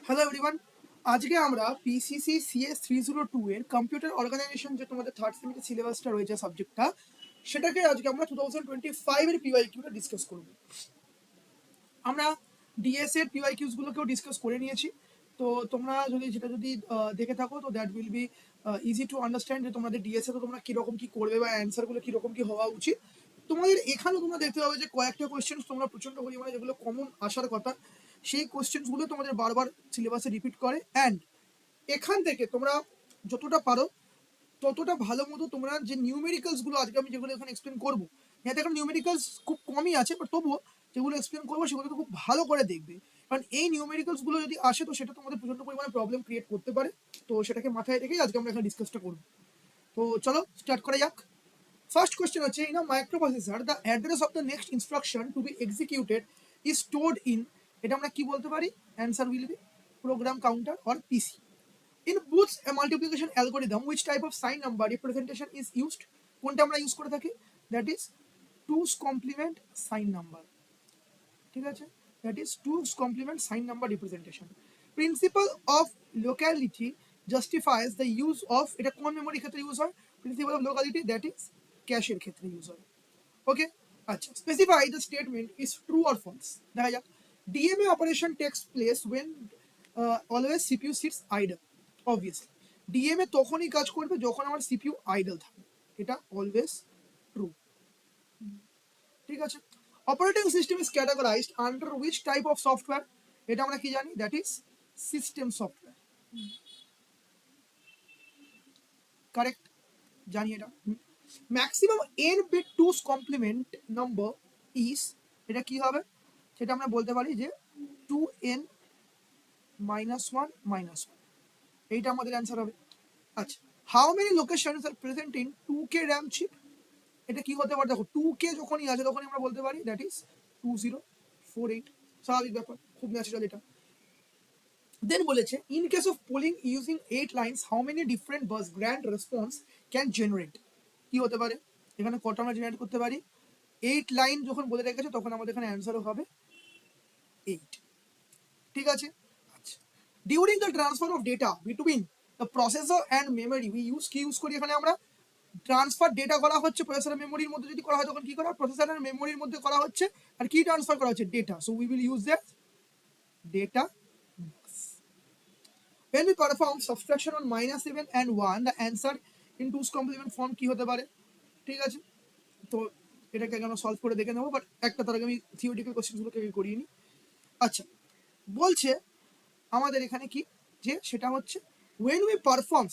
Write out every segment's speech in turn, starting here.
Hello everyone, আজকে আমরা PCC CS 302 এর কম্পিউটার অর্গানাইজেশন যে তোমাদের থার্ড সেমিস্টার সিলেবাসটা রয়েছে সাবজেক্টটা, সেটাকে আজকে আমরা 2025 এর পিওয়াইকিউটা ডিসকাস করব। আমরা ডিএস এর পিওয়াইকিউস গুলোকেও ডিসকাস করে নিয়েছি, তো তোমরা যদি দেখে থাকো তো that will be easy to understand যে তোমাদের ডিএস এ তো তোমরা কিরকম কি করবে বা অ্যান্সারগুলো কিরকম কি হওয়া উচিত। তোমাদের এখানেও তোমরা দেখতে পাবে যে কয়েকটা কোয়েশ্চেন তোমরা প্রচন্ড পরিমাণে যেগুলো কমন আসার কথা, সেই কোয়েশ্চেনগুলো তোমাদের বারবার সিলেবাসে রিপিট করে। অ্যান্ড এখান থেকে তোমরা যতটা পারো ততটা ভালো মতো তোমরা যে নিউমেরিক্যালসগুলো আজকে আমি যেগুলো এখানে এক্সপ্লেন করবো, যাতে এখন নিউমেরিক্যালস খুব কমই আছে, বাট তবুও যেগুলো এক্সপ্লেন করবো সেগুলো খুব ভালো করে দেখবে, কারণ এই নিউমেরিক্যালসগুলো যদি আসে তো সেটা তোমাদের প্রচন্ড পরিমাণে প্রবলেম ক্রিয়েট করতে পারে। তো সেটাকে মাথায় রেখেই আজকে আমরা এখানে ডিসকাসটা করবো। তো চলো স্টার্ট করা যাক। ফার্স্ট কোয়েশ্চেন হচ্ছে, in a microprocessor the address of the next instruction to B executed is stored in, এটা আমরা কি বলতে পারি? Answer will B program counter or PC. In Booth's multiplication algorithm, which type of sign number representation is used? কোনটা আমরা use করে থাকি? That is 2's complement sign number. ঠিক আছে, that is 2's complement sign number representation. Principle of locality justifies the use of, এটা কোন memory ক্ষেত্রে use হয়? Principle of locality, that is cache এর ক্ষেত্রে ইউজ হয়। ওকে, আচ্ছা, specify the statement is true or false. দেখা যাক, DMA operation takes place when always CPU sits idle. Obviously DMA তখনই কাজ করবে যখন আমার সিপিইউ আইডল থাকে, এটা অলওয়েজ ট্রু। ঠিক আছে, operating system is categorized under which type of software? এটা আমরা কি জানি? That is system software. Correct, জানি এটা। Maximum N bit two's complement number is, এটা কি হবে? সেটা আমরা বলতে পারি যে 2n -1 -1, এইটা আমাদের অ্যান্সার হবে। আচ্ছা, how many locations are present in 2k RAM chip? এটা কি হতে পারে? দেখো 2k যখনই আছে তখনই আমরা বলতে পারি দ্যাট ইজ 2048, স্বাভাবিক ব্যাপার, খুব ন্যাচারাল এটা। দেন বলেছে, in case of polling using 8 lines how many different bus grand response can generate? কি হতে পারে? এখানে কটা আমরা জেনারেট করতে পারি? 8 লাইন যখন বলে রেখেছে তখন আমাদের এখানে অ্যান্সারও হবে 8। ঠিক আছে, আচ্ছা, during the transfer of data between the processor and memory we use, কি ইউজ করি এখানে আমরা? ট্রান্সফার ডেটা করা হচ্ছে প্রসেসর মেমোরির মধ্যে, যদি করা হয় তখন কি করা? প্রসেসর আর মেমোরির মধ্যে করা হচ্ছে, আর কি ট্রান্সফার করা হচ্ছে? Data. So we will use that data bus. When we perform subtraction on -7 and 1, the answer in 2's complement form কি হতে পারে? ঠিক আছে, তো এটাকে আমরা সলভ করে দেখে নেবো, বাট একটা তার আগে আমি থিওরিটিক্যাল কোশ্চেনগুলোকে করিয়ে নিই। আচ্ছা, বলছে আমাদের এখানে কি, যে সেটা হচ্ছে when we perform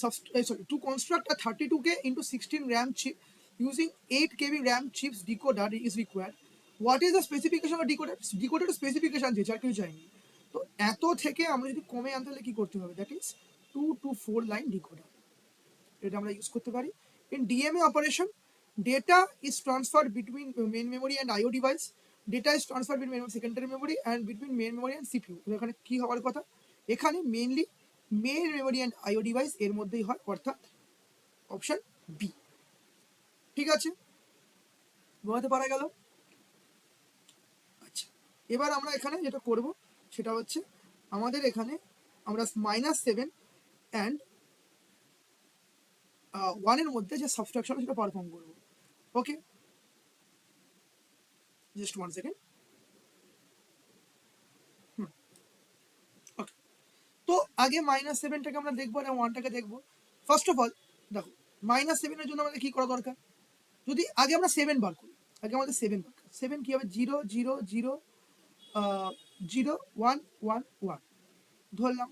to construct a 32k into 16 RAM chip using 8 KB RAM chips decoder is required. What is the specification of decoder? Decoder specification দিয়েছে, আর কিছু চাইনি। তো এত থেকে আমরা যদি কমে আনতে হলে কি করতে হবে? That is 2 to 4 line decoder, এটা আমরা ইউজ করতে পারি। In DMA operation data is transferred between main memory and IO device. Data is transferred between secondary memory and between main memory and CPU. এখানে কি হওয়ার কথা? এখানে mainly main memory and IO device এর মধ্যেই হয়, অর্থাৎ অপশন বি। ঠিক আছে, বোঝাতে পারা গেল? আচ্ছা, এবার আমরা এখানে যেটা করব সেটা হচ্ছে আমাদের এখানে আমরা -7 অ্যান্ড 1 এর মধ্যে যে সাবট্রাকশন সেটা পারফর্ম করব। ওকে, জাস্ট 1 সেকেন্ড। ওকে, তো আগে -7টাকে আমরা দেখবো আর 1টাকে দেখবো। ফার্স্ট অফ অল দেখো, -7 এর জন্য আমাদের কি করা দরকার? যদি আগে আমরা 7 বার করি, আগে আমাদের 7 বার, 7 কি হবে? 0 0 0 0 1 1 1 ধরলাম।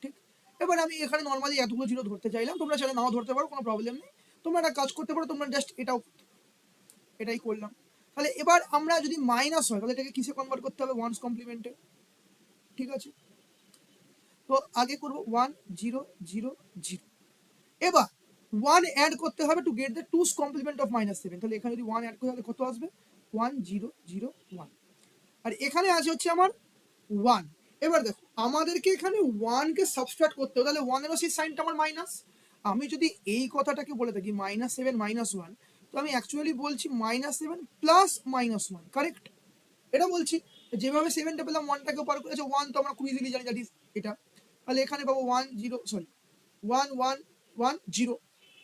ঠিক, এবার আমি এখানে নর্মালি এতগুলো জিরো ধরতে চাইলাম, তোমরা চাইলে নাও ধরতে পারো, কোনো প্রবলেম নেই। তোমরা একটা কাজ করতে পারো, তোমরা জাস্ট এটাই করলাম। তাহলে এবার আমরা যদি মাইনাস হয় তাহলে এটাকে কিসে কনভার্ট করতে হবে? ওয়ানস কমপ্লিমেন্টে। ঠিক আছে, তো আগে করবো 1 0 0 0। এবার 1 অ্যাড করতে হবে to get the two's complement of -7। তাহলে এখানে যদি 1 অ্যাড করি তাহলে কত আসবে? 1 0 0 1। আর এখানে আছে হচ্ছে আমার 1। এবার দেখো আমাদেরকে এখানে 1 কে সাবস্ট্রাক্ট করতে হবে, তাহলে 1 এর সেই সাইনটা আমার মাইনাস। আমি যদি এই কথাটাকে বলে থাকি -7 -1, তো আমি অ্যাকচুয়ালি বলছি -7 প্লাস -1। কারেক্ট, এটা বলছি। যেভাবে 7টা পেলাম 1টাকে পার করেছে 1, তো আমরা খুব ইজিলি জানি দ্যাট ইজ এটা। তাহলে এখানে পাবো 1 0 সরি 1 1 1 0।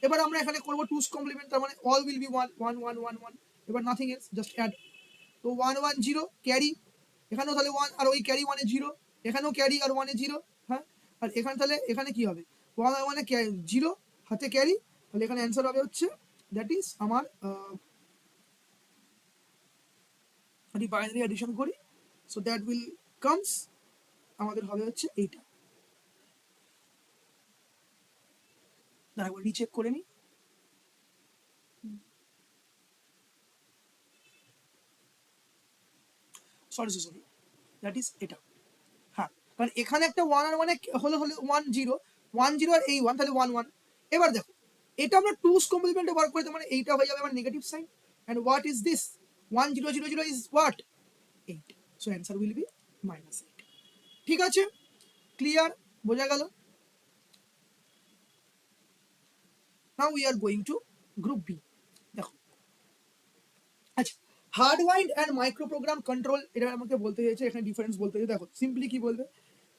এবার আমরা এখানে করবো টুস কমপ্লিমেন্ট, তার মানে অল উইল বি 1 1 1 1 1। এবার নাথিং এলস, জাস্ট অ্যাড। তো 1 1 0 ক্যারি, এখানেও তাহলে 1 আর ওই ক্যারি 1 এ 0, এখানেও ক্যারি আর 1 এ 0। হ্যাঁ, আর এখানে তাহলে এখানে কি হবে 1 আর 1 এ 0 হাতে ক্যারি, তাহলে এখানে অ্যান্সার হবে হচ্ছে দ্যাট ইজ আমার যদি বাইনারি অ্যাডিশন করি সো দ্যাট উইল কামস আমাদের হবে হচ্ছে এইটা। না একবার রিচেক করে নিই। সরি সরি, দ্যাট ইজ এটা। হ্যাঁ, কারণ এখানে একটা 1 আর 1 হলে 1 0 1 0 আর এই 1 তাহলে 1 1। এবার দেখো এটা আমরা টুস কমপ্লিমেন্টে ওয়ার্ক করতে, মানে এইটা হয়ে যাবে আমার negative sign. And what is this 1 0 0 0 is what 8, so answer will be -8। ঠিক আছে, ক্লিয়ার, বোঝা গেল? Now we are going to group B. দেখো আচ্ছা, hard wired and micro program control, এটা আমাকে বলতে চাইছে এখানে ডিফারেন্স বলতে চাইছে। দেখো সিম্পলি কি বলবে,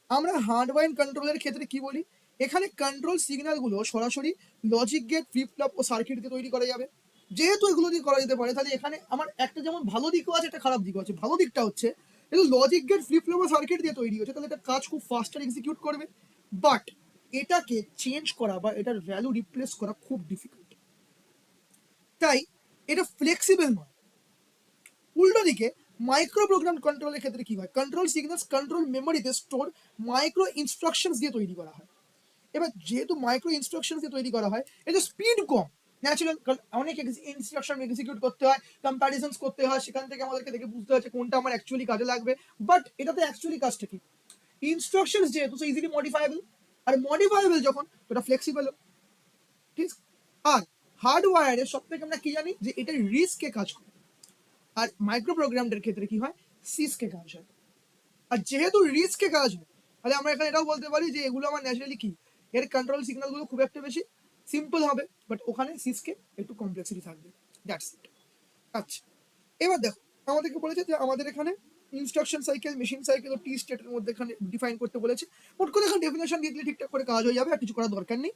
আমরা হার্ড ওয়াইন্ড কন্ট্রোলের ক্ষেত্রে কি বলি, এখানে কন্ট্রোল সিগন্যালগুলো সরাসরি লজিক গেট, ফ্লিপ ফ্লপ ও সার্কিট দিয়ে তৈরি করা যাবে। যেহেতু এগুলো দিয়ে করা যেতে পারে, তাহলে এখানে আমার একটা যেমন ভালো দিকও আছে, একটা খারাপ দিকও আছে। ভালো দিকটা হচ্ছে এটা লজিক গেট, ফ্লিপ ফ্লপ ও সার্কিট দিয়ে তৈরি হচ্ছে, তাহলে এটা কাজ খুব ফাস্টার এক্সিকিউট করবে। বাট এটাকে চেঞ্জ করা বা এটার ভ্যালু রিপ্লেস করা খুব ডিফিকাল্ট, তাই এটা ফ্লেক্সিবল নয়। উল্টো দিকে মাইক্রো প্রোগ্রাম কন্ট্রোলের ক্ষেত্রে কি হয়, কন্ট্রোল সিগন্যালস কন্ট্রোল মেমোরিতে স্টোর মাইক্রো ইনস্ট্রাকশনস দিয়ে তৈরি করা হয়। এবার যেহেতু মাইক্রো ইনস্ট্রাকশন দিয়ে তৈরি করা হয়, এটা স্পিড কম, ন্যাচারাল, অনেক ইনস্ট্রাকশন এক্সিকিউট করতে হয়, কম্প্যারিজনস করতে হয়, সেখান থেকে আমাদেরকে দেখে বুঝতে হচ্ছে কোনটা আমার অ্যাকচুয়ালি কাজে লাগবে। বাট এটাতে অ্যাকচুয়ালি কাজটা কি, ইনস্ট্রাকশনস যেহেতু সো ইজিলি মডিফাইবল, আর মডিফাইবল যখন এটা ফ্লেক্সিবল। ঠিক, আর হার্ডওয়্যারের সব থেকে আমরা কি জানি যে এটা রিস্কে কাজ করে, আর মাইক্রো প্রোগ্রামটার ক্ষেত্রে কি হয় সিসকে কাজ হয়। আর যেহেতু রিস্কে কাজ হয়, তাহলে আমরা এখানে এটাও বলতে পারি যে এগুলো আমার ন্যাচারালি কি, এর কন্ট্রোল সিগন্যালগুলো খুব একটা বেশি সিম্পল হবে, বাট ওখানে সিসকে একটু কমপ্লেক্সিটি থাকবে, দ্যাটস ইট। আচ্ছা, এবার দেখো আমাদেরকে বলেছে যে আমাদের এখানে ইনস্ট্রাকশন সাইকেল, মেশিন সাইকেল ও টি স্টেটের মধ্যে এখানে ডিফাইন করতে বলেছে। মোট করে এখানে ডেফিনেশন দিয়ে দিলে ঠিকঠাক করে কাজ হয়ে যাবে, আর কিছু করার দরকার নেই।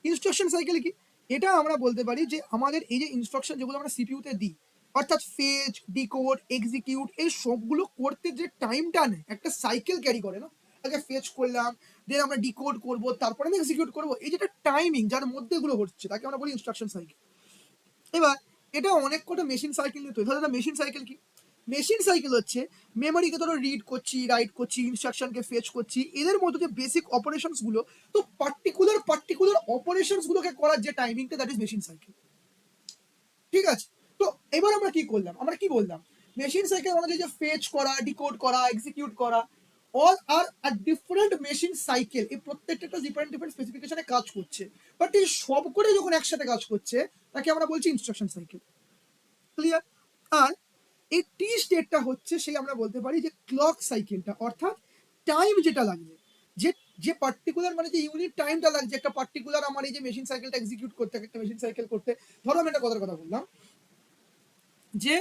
ইনস্ট্রাকশন সাইকেল কি, এটা আমরা বলতে পারি যে আমাদের এই যে ইনস্ট্রাকশন যেগুলো আমরা সিপিইউতে দিই, অর্থাৎ ফেজ, ডিকোড, এক্সিকিউট, এই সবগুলো করতে যে টাইমটা নেয়, একটা সাইকেল ক্যারি করে না, আগে ফেজ করলাম, দেন আমরা ডিকোড করব, তারপরে আমি এক্সিকিউট করবো, এই যেটা টাইমিং যার মধ্যে এগুলো হচ্ছে তাকে আমরা বলি ইনস্ট্রাকশন সাইকেল। এবার এটা অনেক কটা মেশিন সাইকেল নিয়ে তৈরি। ধরো মেশিন সাইকেল কি, মেশিন সাইকেল হচ্ছে মেমোরিকে ধরো রিড করছি, রাইট করছি, ইনস্ট্রাকশনকে ফেচ করছি, এদের মধ্যে যে বেসিক অপারেশনস গুলো, তো পার্টিকুলার অপারেশনস গুলোকে করার যে টাইমিংটা, দ্যাট ইজ মেশিন সাইকেল। ঠিক আছে, তো এবার আমরা কি করলাম, আমরা কি বললাম, মেশিন সাইকেল আমাদের যে ফেচ করা, ডিকোড করা, এক্সিকিউট করা, all are a different machine cycle, এই প্রত্যেকটা একটা ডিফারেন্ট স্পেসিফিকেশনে কাজ করছে, বাট এই সব করে যখন একসাথে কাজ করছে তাকে আমরা বলছি ইনস্ট্রাকশন সাইকেল। ক্লিয়ার? আর এই টি স্টেটটা হচ্ছে সেই আমরা বলতে পারি যে ক্লক সাইকেলটা, অর্থাৎ টাইম যেটা লাগবে, যে যে পার্টিকুলার মানে যে ইউনিট টাইমটা লাগছে একটা পার্টিকুলার আমার এই যে মেশিন সাইকেলটা এক্সিকিউট করতে, একটা মেশিন সাইকেল করতে। ধরো আমি একটা কথার কথা বললাম যে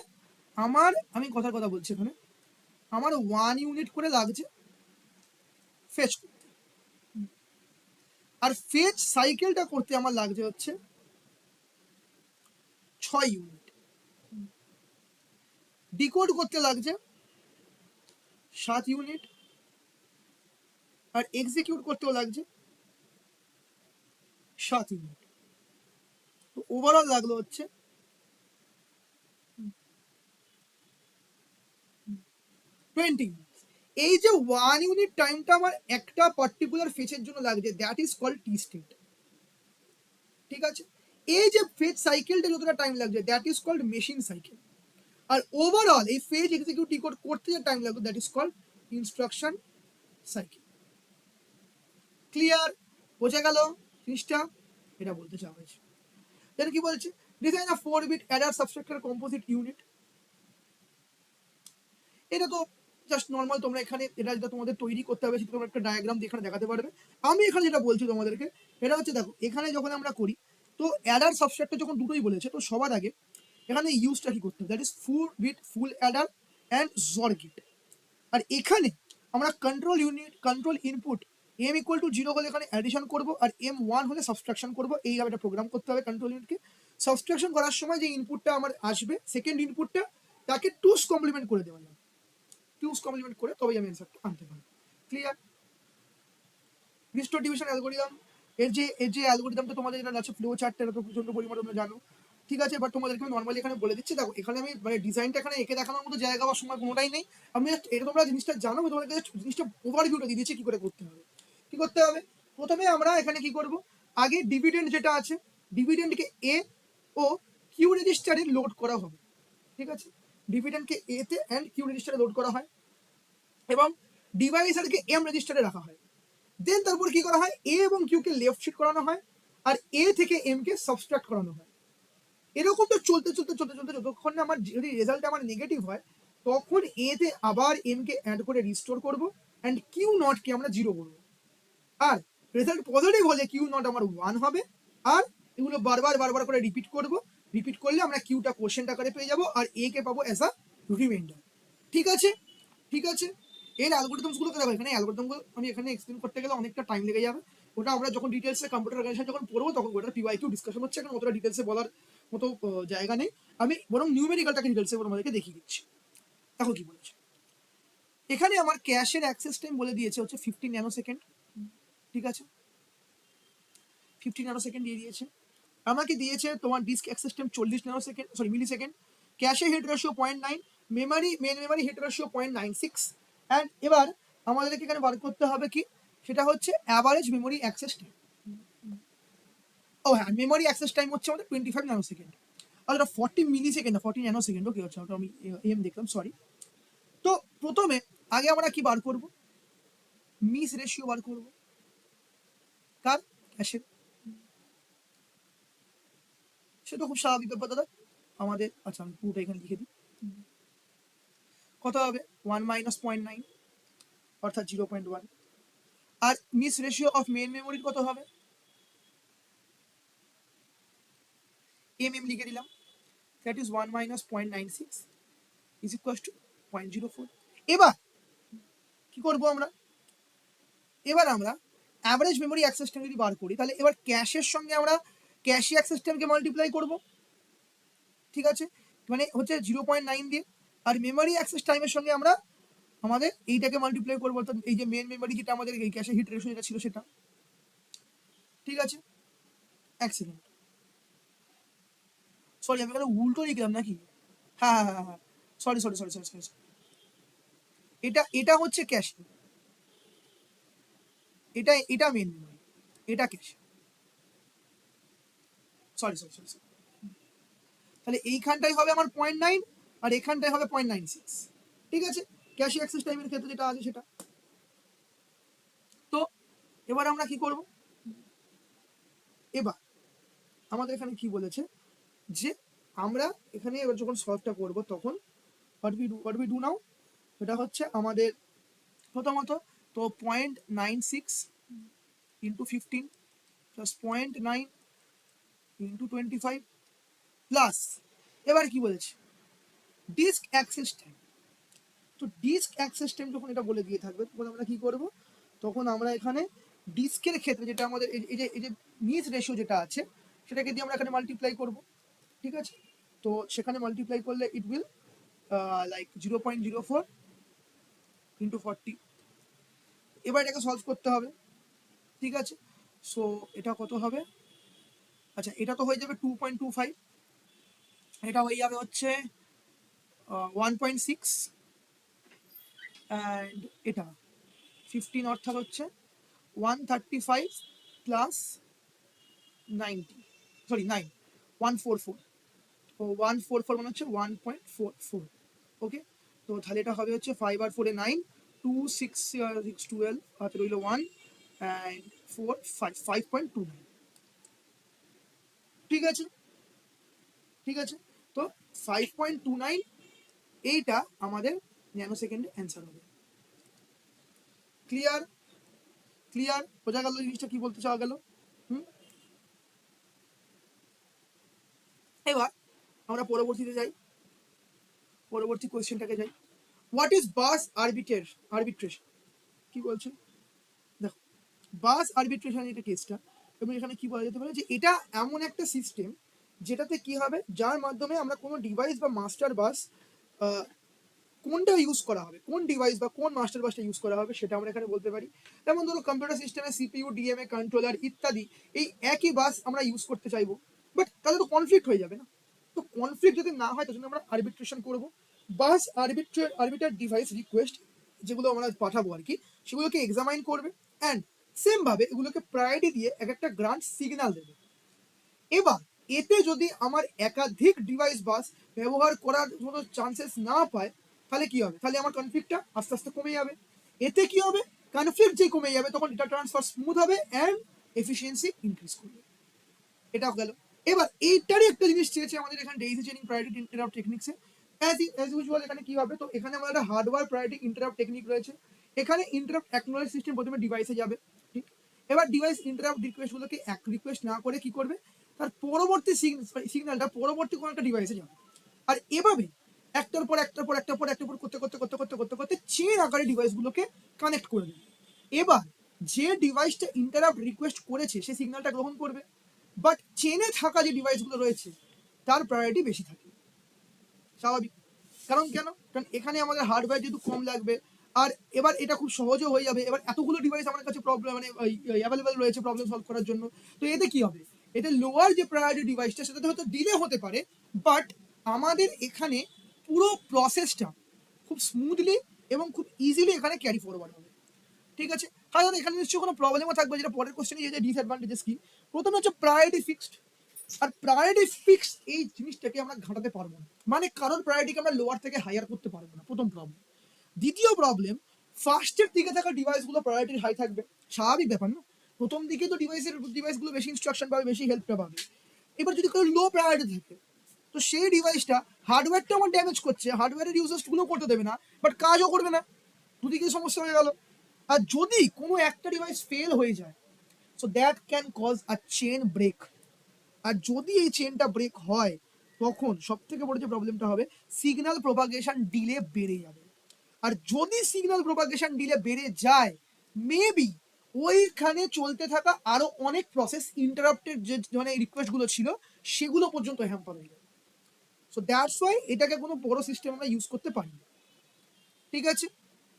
আমি কথার কথা বলছি এখানে, আমার 1 ইউনিট করে লাগছে ফেচ করতে, আর ফেচ সাইকেলটা করতে আমার লাগছে হচ্ছে 6 ইউনিট, ডিকোড করতে লাগছে 7 ইউনিট, আর এক্সিকিউট করতেও লাগছে 7 ইউনিট। তো ওভারঅল লাগলো হচ্ছে 20 ইউনিট। এই যে 1 ইউনিট টাইমটা আমার একটা পার্টিকুলার ফেচের জন্য লাগছে, that is called T state. ঠিক আছে, এই যে ফেজ সাইকেলটা যতটা টাইম লাগছে that is called machine cycle, আর ওভারঅল এই ফেজ এক্সিকিউট ডিকোড করতে যে টাইম লাগবে that is called instruction cycle. Clear, বোঝা গেল জিনিসটা? এটা বলতে চাওয়া হয়েছে। দেন কি বলছে, ডিজাইন আ 4-bit অ্যাডার সাবস্ট্রাক্টর কম্পোজিট ইউনিট। এটা তো জাস্ট নর্মাল, তোমরা এখানে এটা যেটা তোমাদের তৈরি করতে হবে সেটা তোমরা একটা ডায়াগ্রাম দিয়ে এখানে দেখাতে পারবে। আমি এখানে যেটা বলছি তোমাদেরকে, এটা হচ্ছে দেখো এখানে যখন আমরা করি, তো অ্যাডার সাবস্ট্রাক্টর যখন দুটোই বলেছে, তো সবার আগে এখানে ইউজটা কি করতে হবে, that is full adder and XOR gate. আর এখানে আমরা control unit, control input M equal to 0 হলে এখানে অ্যাডিশন করব, আর এম 1 হলে সাবট্রাকশন করব। এইভাবে একটা প্রোগ্রাম করতে হবে কন্ট্রোল ইউনিটকে। সাবট্রাকশন করার সময় যে ইনপুটটা আমার আসবে, সেকেন্ড ইনপুটটা, তাকে 2's কমপ্লিমেন্ট করে দেওয়া যাবে। 2's কমপ্লিমেন্ট করে তবেই আমি অ্যান্সারটা আনতে পারবো। ক্লিয়ার? ডিস্ট্রিবিউশন অ্যালগরিদম, এর যে অ্যালগরিদমটা তোমাদের যেটা আছে ফ্লো চার্ট, এটা তো প্রচন্ড পরিমাণে তোমরা জানো, ঠিক আছে? বাট তোমাদেরকে আমি নর্মালি এখানে বলে দিচ্ছি। দেখো এখানে আমি মানে ডিজাইনটা এখানে এঁকে দেখানোর মতো জায়গা বা সময় কোনোটাই নেই। আমি জাস্ট এটা তোমরা জিনিসটা জানো, আমি তোমাদেরকে জাস্ট জিনিসটা ওভারভিউটা দিয়ে দিচ্ছি কি করে করতে হবে। কি করতে হবে? প্রথমে আমরা এখানে কি করব, আগে ডিভিডেন্ড যেটা আছে, ডিভিডেন্ডকে এ ও কিউ রেজিস্টারে লোড করা হবে। ঠিক আছে? ডিভিডেন্ডকে এ তে অ্যান্ড কিউ রেজিস্টারে লোড করা হয়, এবং ডিভাইসারকে এম রেজিস্টারে রাখা হয়। দেন তারপর কি করা হয়, এ এবং কিউ কে লেফট শিফট করানো হয়, আর এ থেকে এম কে সাবট্রাক্ট করানো হয়। এরকম তো চলতে চলতে চলতে চলতে যতক্ষণ না আমার যদি রেজাল্ট আমার নেগেটিভ হয়, তখন এ তে আবার এম কে অ্যাড করে রিস্টোর করব, অ্যান্ড কিউ নট কে আমরা 0 করব। আর রেজাল্ট পজিটিভ হলে কিউ নট আমার 1 হবে। আর এগুলো বারবার বারবার করে রিপিট করব। রিপিট করলে আমরা কিউটা কোশ্চেন্ট আকারে পেয়ে যাব, আর এ কে পাবো অ্যাজ আ রিমাইন্ডার। ঠিক আছে? ঠিক আছে? এর অ্যালগরিদমসগুলো দেখো, এখানে অ্যালগরিদমগুলো আমি এখানে এক্সপ্লেন করতে গেলে অনেকটা টাইম লেগে যাবে। ওটা আমরা যখন ডিটেলসে কম্পিউটার অর্গানাইজেশন যখন পড়বো তখন ওটার পিওয়াইকিউ ডিসকাশন হচ্ছে, এখন অতটা ডিটেলসে বলার মতো জায়গা নেই। আমি বরং নিউমেরিক্যালটাকে ডিটেলসে তোমাদেরকে দেখিয়ে দিচ্ছি। দেখো কি বলেছে এখানে। আমার ক্যাশের অ্যাক্সেস টাইম বলে দিয়েছে হচ্ছে 15 ন্যানো সেকেন্ড। ঠিক আছে? 15 ন্যানো সেকেন্ড দিয়ে দিয়েছে। আমাকে দিয়েছে তোমার disk access time 40 nanosecond, sorry millisecond. Cache hit ratio 0.9, memory main memory hit ratio 0.96। And এবার আমাদেরকে এখানে বার করতে হবে কি, সেটা হচ্ছে অ্যাভারেজ মেমরি অ্যাক্সেস টাইম। ও হ্যাঁ, মেমরি অ্যাক্সেস টাইম হচ্ছে আমাদের 25 ন্যানো সেকেন্ড। আর ওটা 40 মিলি সেকেন্ড না, 40 ন্যানো সেকেন্ড। ওকে, আচ্ছা ওটা আমি এম দেখলাম, সরি। তো প্রথমে আগে আমরা কি বার করব, মিস রেশিও বার করব। কার? ক্যাশের। সেটা খুব স্বাভাবিক ব্যাপার দাদা আমাদের। আচ্ছা আমি পুরোটা এখানে লিখে দিই। কত হবে? 1 মাইনাস 0.9 অর্থাৎ 0.1। আর মিস রেশিও অফ মেন মেমোরির কত হবে? এম লিখে দিলাম। That is 1 minus 0.96 is equal to 0.04। এবার কি করব আমরা? এবার আমরা অ্যাভারেজ মেমোরি অ্যাক্সেস টাইম যদি বার করি, তাহলে এবার ক্যাশের সঙ্গে আমরা ক্যাশে অ্যাক্সেস টাইমকে মাল্টিপ্লাই করব। ঠিক আছে? মানে হচ্ছে 0.9 দিয়ে। আর মেমোরি অ্যাক্সেস টাইমের সঙ্গে আমরা আমাদের এইটাকে মাল্টিপ্লাই করবো, অর্থাৎ এই যে মেন মেমোরি যেটা আমাদের এই ক্যাশে হিট রেশিও যেটা ছিল সেটা। ঠিক আছে? এক সেকেন্ড, সরি আমি এখানে উল্টো লিখলাম নাকি? হ্যাঁ হ্যাঁ হ্যাঁ হ্যাঁ, sorry sorry sorry sorry sorry. এটা এটা হচ্ছে ক্যাশে, এটা এটা মেন মেমোরি, এটা cache. Sorry sorry sorry sorry. তাহলে এইখানটাই হবে আমার 0.9, আর এখানটাই হবে 0.96। ঠিক আছে? ক্যাশে অ্যাক্সেস টাইমের ক্ষেত্রে যেটা আছে সেটা। তো এবার আমরা কি করব? এবার আমাদের এখানে কি বলেছে যে আমরা এখানে এবার যখন সলভটা করব তখন হোয়াট উই ডু নাও, এটা হচ্ছে আমাদের প্রথমত তো 0.96 ইন্টু 15 প্লাস 0.9 ইন্টু 25 প্লাস, এবার কি বলেছে, ডিস্ক অ্যাক্সেস টাইম। তো ডিস্ক অ্যাক্সেস টাইম যখন এটা বলে দিয়ে থাকবে তখন আমরা কি করব, তখন আমরা এখানে ডিস্কের ক্ষেত্রে যেটা আমাদের এই যে মিস রেশিও যেটা আছে সেটাকে দিয়ে আমরা এখানে মাল্টিপ্লাই করব। ঠিক আছে? তো সেখানে মাল্টিপ্লাই করলে ইট উইল লাইক 0.04 ইন্টু 40। এবার এটাকে সলভ করতে হবে। ঠিক আছে? সো এটা কত হবে? আচ্ছা এটা তো হয়ে যাবে 2.25, এটা হয়ে যাবে হচ্ছে 1.6, অ্যান্ড এটা 15 অর্থাৎ হচ্ছে 135 প্লাস 90, সরি 9, 144। তো 144 মানে হচ্ছে 1.44। ওকে, তো তাহলে এটা হবে হচ্ছে 5 আর 4 এ 9, 2 6 6 12 হাতে রইল 1 অ্যান্ড 4 5 5.29। ঠিক আছে? ঠিক আছে? তো 5.29 এইটা আমাদের ন্যানো সেকেন্ডে অ্যান্সার হবে। ক্লিয়ার? ক্লিয়ার? বোঝা গেল জিনিসটা কি বলতে চাওয়া গেল? এবার আমরা পরবর্তীতে যাই, পরবর্তী কোয়েশ্চেনটাকে যাই। What is bus arbitration? কি বলছে দেখো, বাস আরবিট্রেশন এটা কেসটা, এবং এখানে কি বলা যেতে পারে যে এটা এমন একটা সিস্টেম যেটাতে কি হবে, যার মাধ্যমে আমরা কোনো ডিভাইস বা মাস্টার বাস কোনটা ইউজ করা হবে, কোন ডিভাইস বা কোন মাস্টার বাসটা ইউজ করা হবে সেটা আমরা এখানে বলতে পারি। যেমন ধরো কম্পিউটার সিস্টেমে সিপিইউ, ডিএমএ, কন্ট্রোলার ইত্যাদি এই একই বাস আমরা ইউজ করতে চাইবো, বাট তাহলে তো কনফ্লিক্ট হয়ে যাবে না। তো কনফ্লিক্ট যদি না হয় তার জন্য আমরা আরবিট্রেশন করবো। বাস আরবিটার ডিভাইস রিকোয়েস্ট যেগুলো আমরা পাঠাবো আর কি, সেগুলোকে এক্সামাইন করবে অ্যান্ড সেম ভাবে এগুলোকে প্রায়োরিটি দিয়ে এক একটা গ্রান্ট সিগন্যাল দেবে। এবার এতে যদি আমার একাধিক ডিভাইস বাস ব্যবহার করার কোনো চান্সেস না পায়, তাহলে কি হবে, তাহলে আমার কনফ্লিক্টটা আস্তে আস্তে কমে যাবে। এতে কি হবে, কনফ্লিক্ট যে কমে যাবে তখন ডেটা ট্রান্সফার স্মুথ হবে অ্যান্ড এফিসিয়েন্সি ইনক্রিজ করবে। এটা গেল। এবার এইটারই একটা জিনিস চেয়েছে আমাদের এখানে ডেইজি চেইনিং প্রায়োরিটি ইন্টারাপ্ট টেকনিক্সে। অ্যাজ ইউজুয়াল এখানে কি হবে, তো এখানে আমাদের একটা হার্ডওয়্যার প্রায়োরিটি ইন্টারাপ্ট টেকনিক রয়েছে। এখানে ইন্টারাপ্ট অ্যাকনোলেজ সিস্টেম প্রথমে ডিভাইসে যাবে, ঠিক। এবার ডিভাইস ইন্টারাপ্ট রিকোয়েস্টগুলোকে এক রিকোয়েস্ট না করে কি করবে, তার পরবর্তী সিগন্যালটা পরবর্তী কোনো একটা ডিভাইসে যাবে। আর এভাবে একটার পর একটার পর একটার পর একটার পর করতে করতে করতে করতে করতে করতে চেন আকারে ডিভাইসগুলোকে কানেক্ট করে দেবে। এবার যে ডিভাইসটা ইন্টারাপ্ট রিকোয়েস্ট করেছে সে সিগন্যালটা গ্রহণ করবে, বাট চেনে থাকা যে ডিভাইসগুলো রয়েছে তার প্রায়োরিটি বেশি থাকে, স্বাভাবিক। কারণ এখানে আমাদের হার্ডওয়্যার যেহেতু কম লাগবে, আর এবার এটা খুব সহজও হয়ে যাবে। এবার এতগুলো ডিভাইস আমার কাছে প্রবলেম মানে অ্যাভেলেবেল রয়েছে প্রবলেম সলভ করার জন্য। তো এতে কি হবে, এতে লোয়ার যে প্রায়োরিটি ডিভাইসটা সেটাতে হয়তো ডিলে হতে পারে, বাট আমাদের এখানে পুরো প্রসেসটা খুব স্মুথলি এবং খুব ইজিলি এখানে ক্যারি ফরওয়ার্ড হবে, ঠিক আছে। কারণ এখানে নিশ্চয়ই কোনো প্রবলেমও থাকবে, যেটা পরের কোশ্চেনে যে ডিসঅ্যাডভান্টেজেস কি। প্রথমে হচ্ছে প্রায়োরিটি ফিক্সড, আর প্রায়োরিটি ফিক্স এই জিনিসটাকে আমরা ঘাটাতে পারবো না, মানে কারোর প্রায়োরিটিকে আমরা লোয়ার থেকে হায়ার করতে পারবো না, প্রথম প্রবলেম। দ্বিতীয় প্রবলেম, ফার্স্টের দিকে থাকা ডিভাইসগুলো প্রায়োরিটি হাই থাকবে, স্বাভাবিক ব্যাপার না। প্রথম দিকে তো ডিভাইসগুলো বেশি ইনস্ট্রাকশন পাবে, বেশি হেল্পটা পাবে। এবার যদি কোনো লো প্রায়োরিটি থাকে, তো সেই ডিভাইসটা হার্ডওয়্যারটা আমার ড্যামেজ করছে, হার্ডওয়্যারের ইউজেসগুলো করতে দেবে না, বাট কাজও করবে না, দুদিকে সমস্যা হয়ে গেল। আর যদি কোনো একটা ডিভাইস ফেল হয়ে যায়, so that can cause a chain break. আর যদি এই চেনটা ব্রেক হয়, তখন সব থেকে বড় যে প্রবলেমটা হবে, সিগন্যাল প্রোপাগেশন ডিলে বেড়ে যাবে। আর যদি সিগন্যাল প্রোপাগেশন ডিলে বেড়ে যায়, মেবি ওইখানে চলতে থাকা আরো অনেক প্রসেস ইন্টারাপ্টেড যে মানে রিকোয়েস্টগুলো ছিল সেগুলো পর্যন্ত হ্যাম্পার হয়ে যাবে। সো দ্যাটস ওয়াই এটাকে কোনো বড় সিস্টেম আমরা ইউজ করতে পারি না, ঠিক আছে।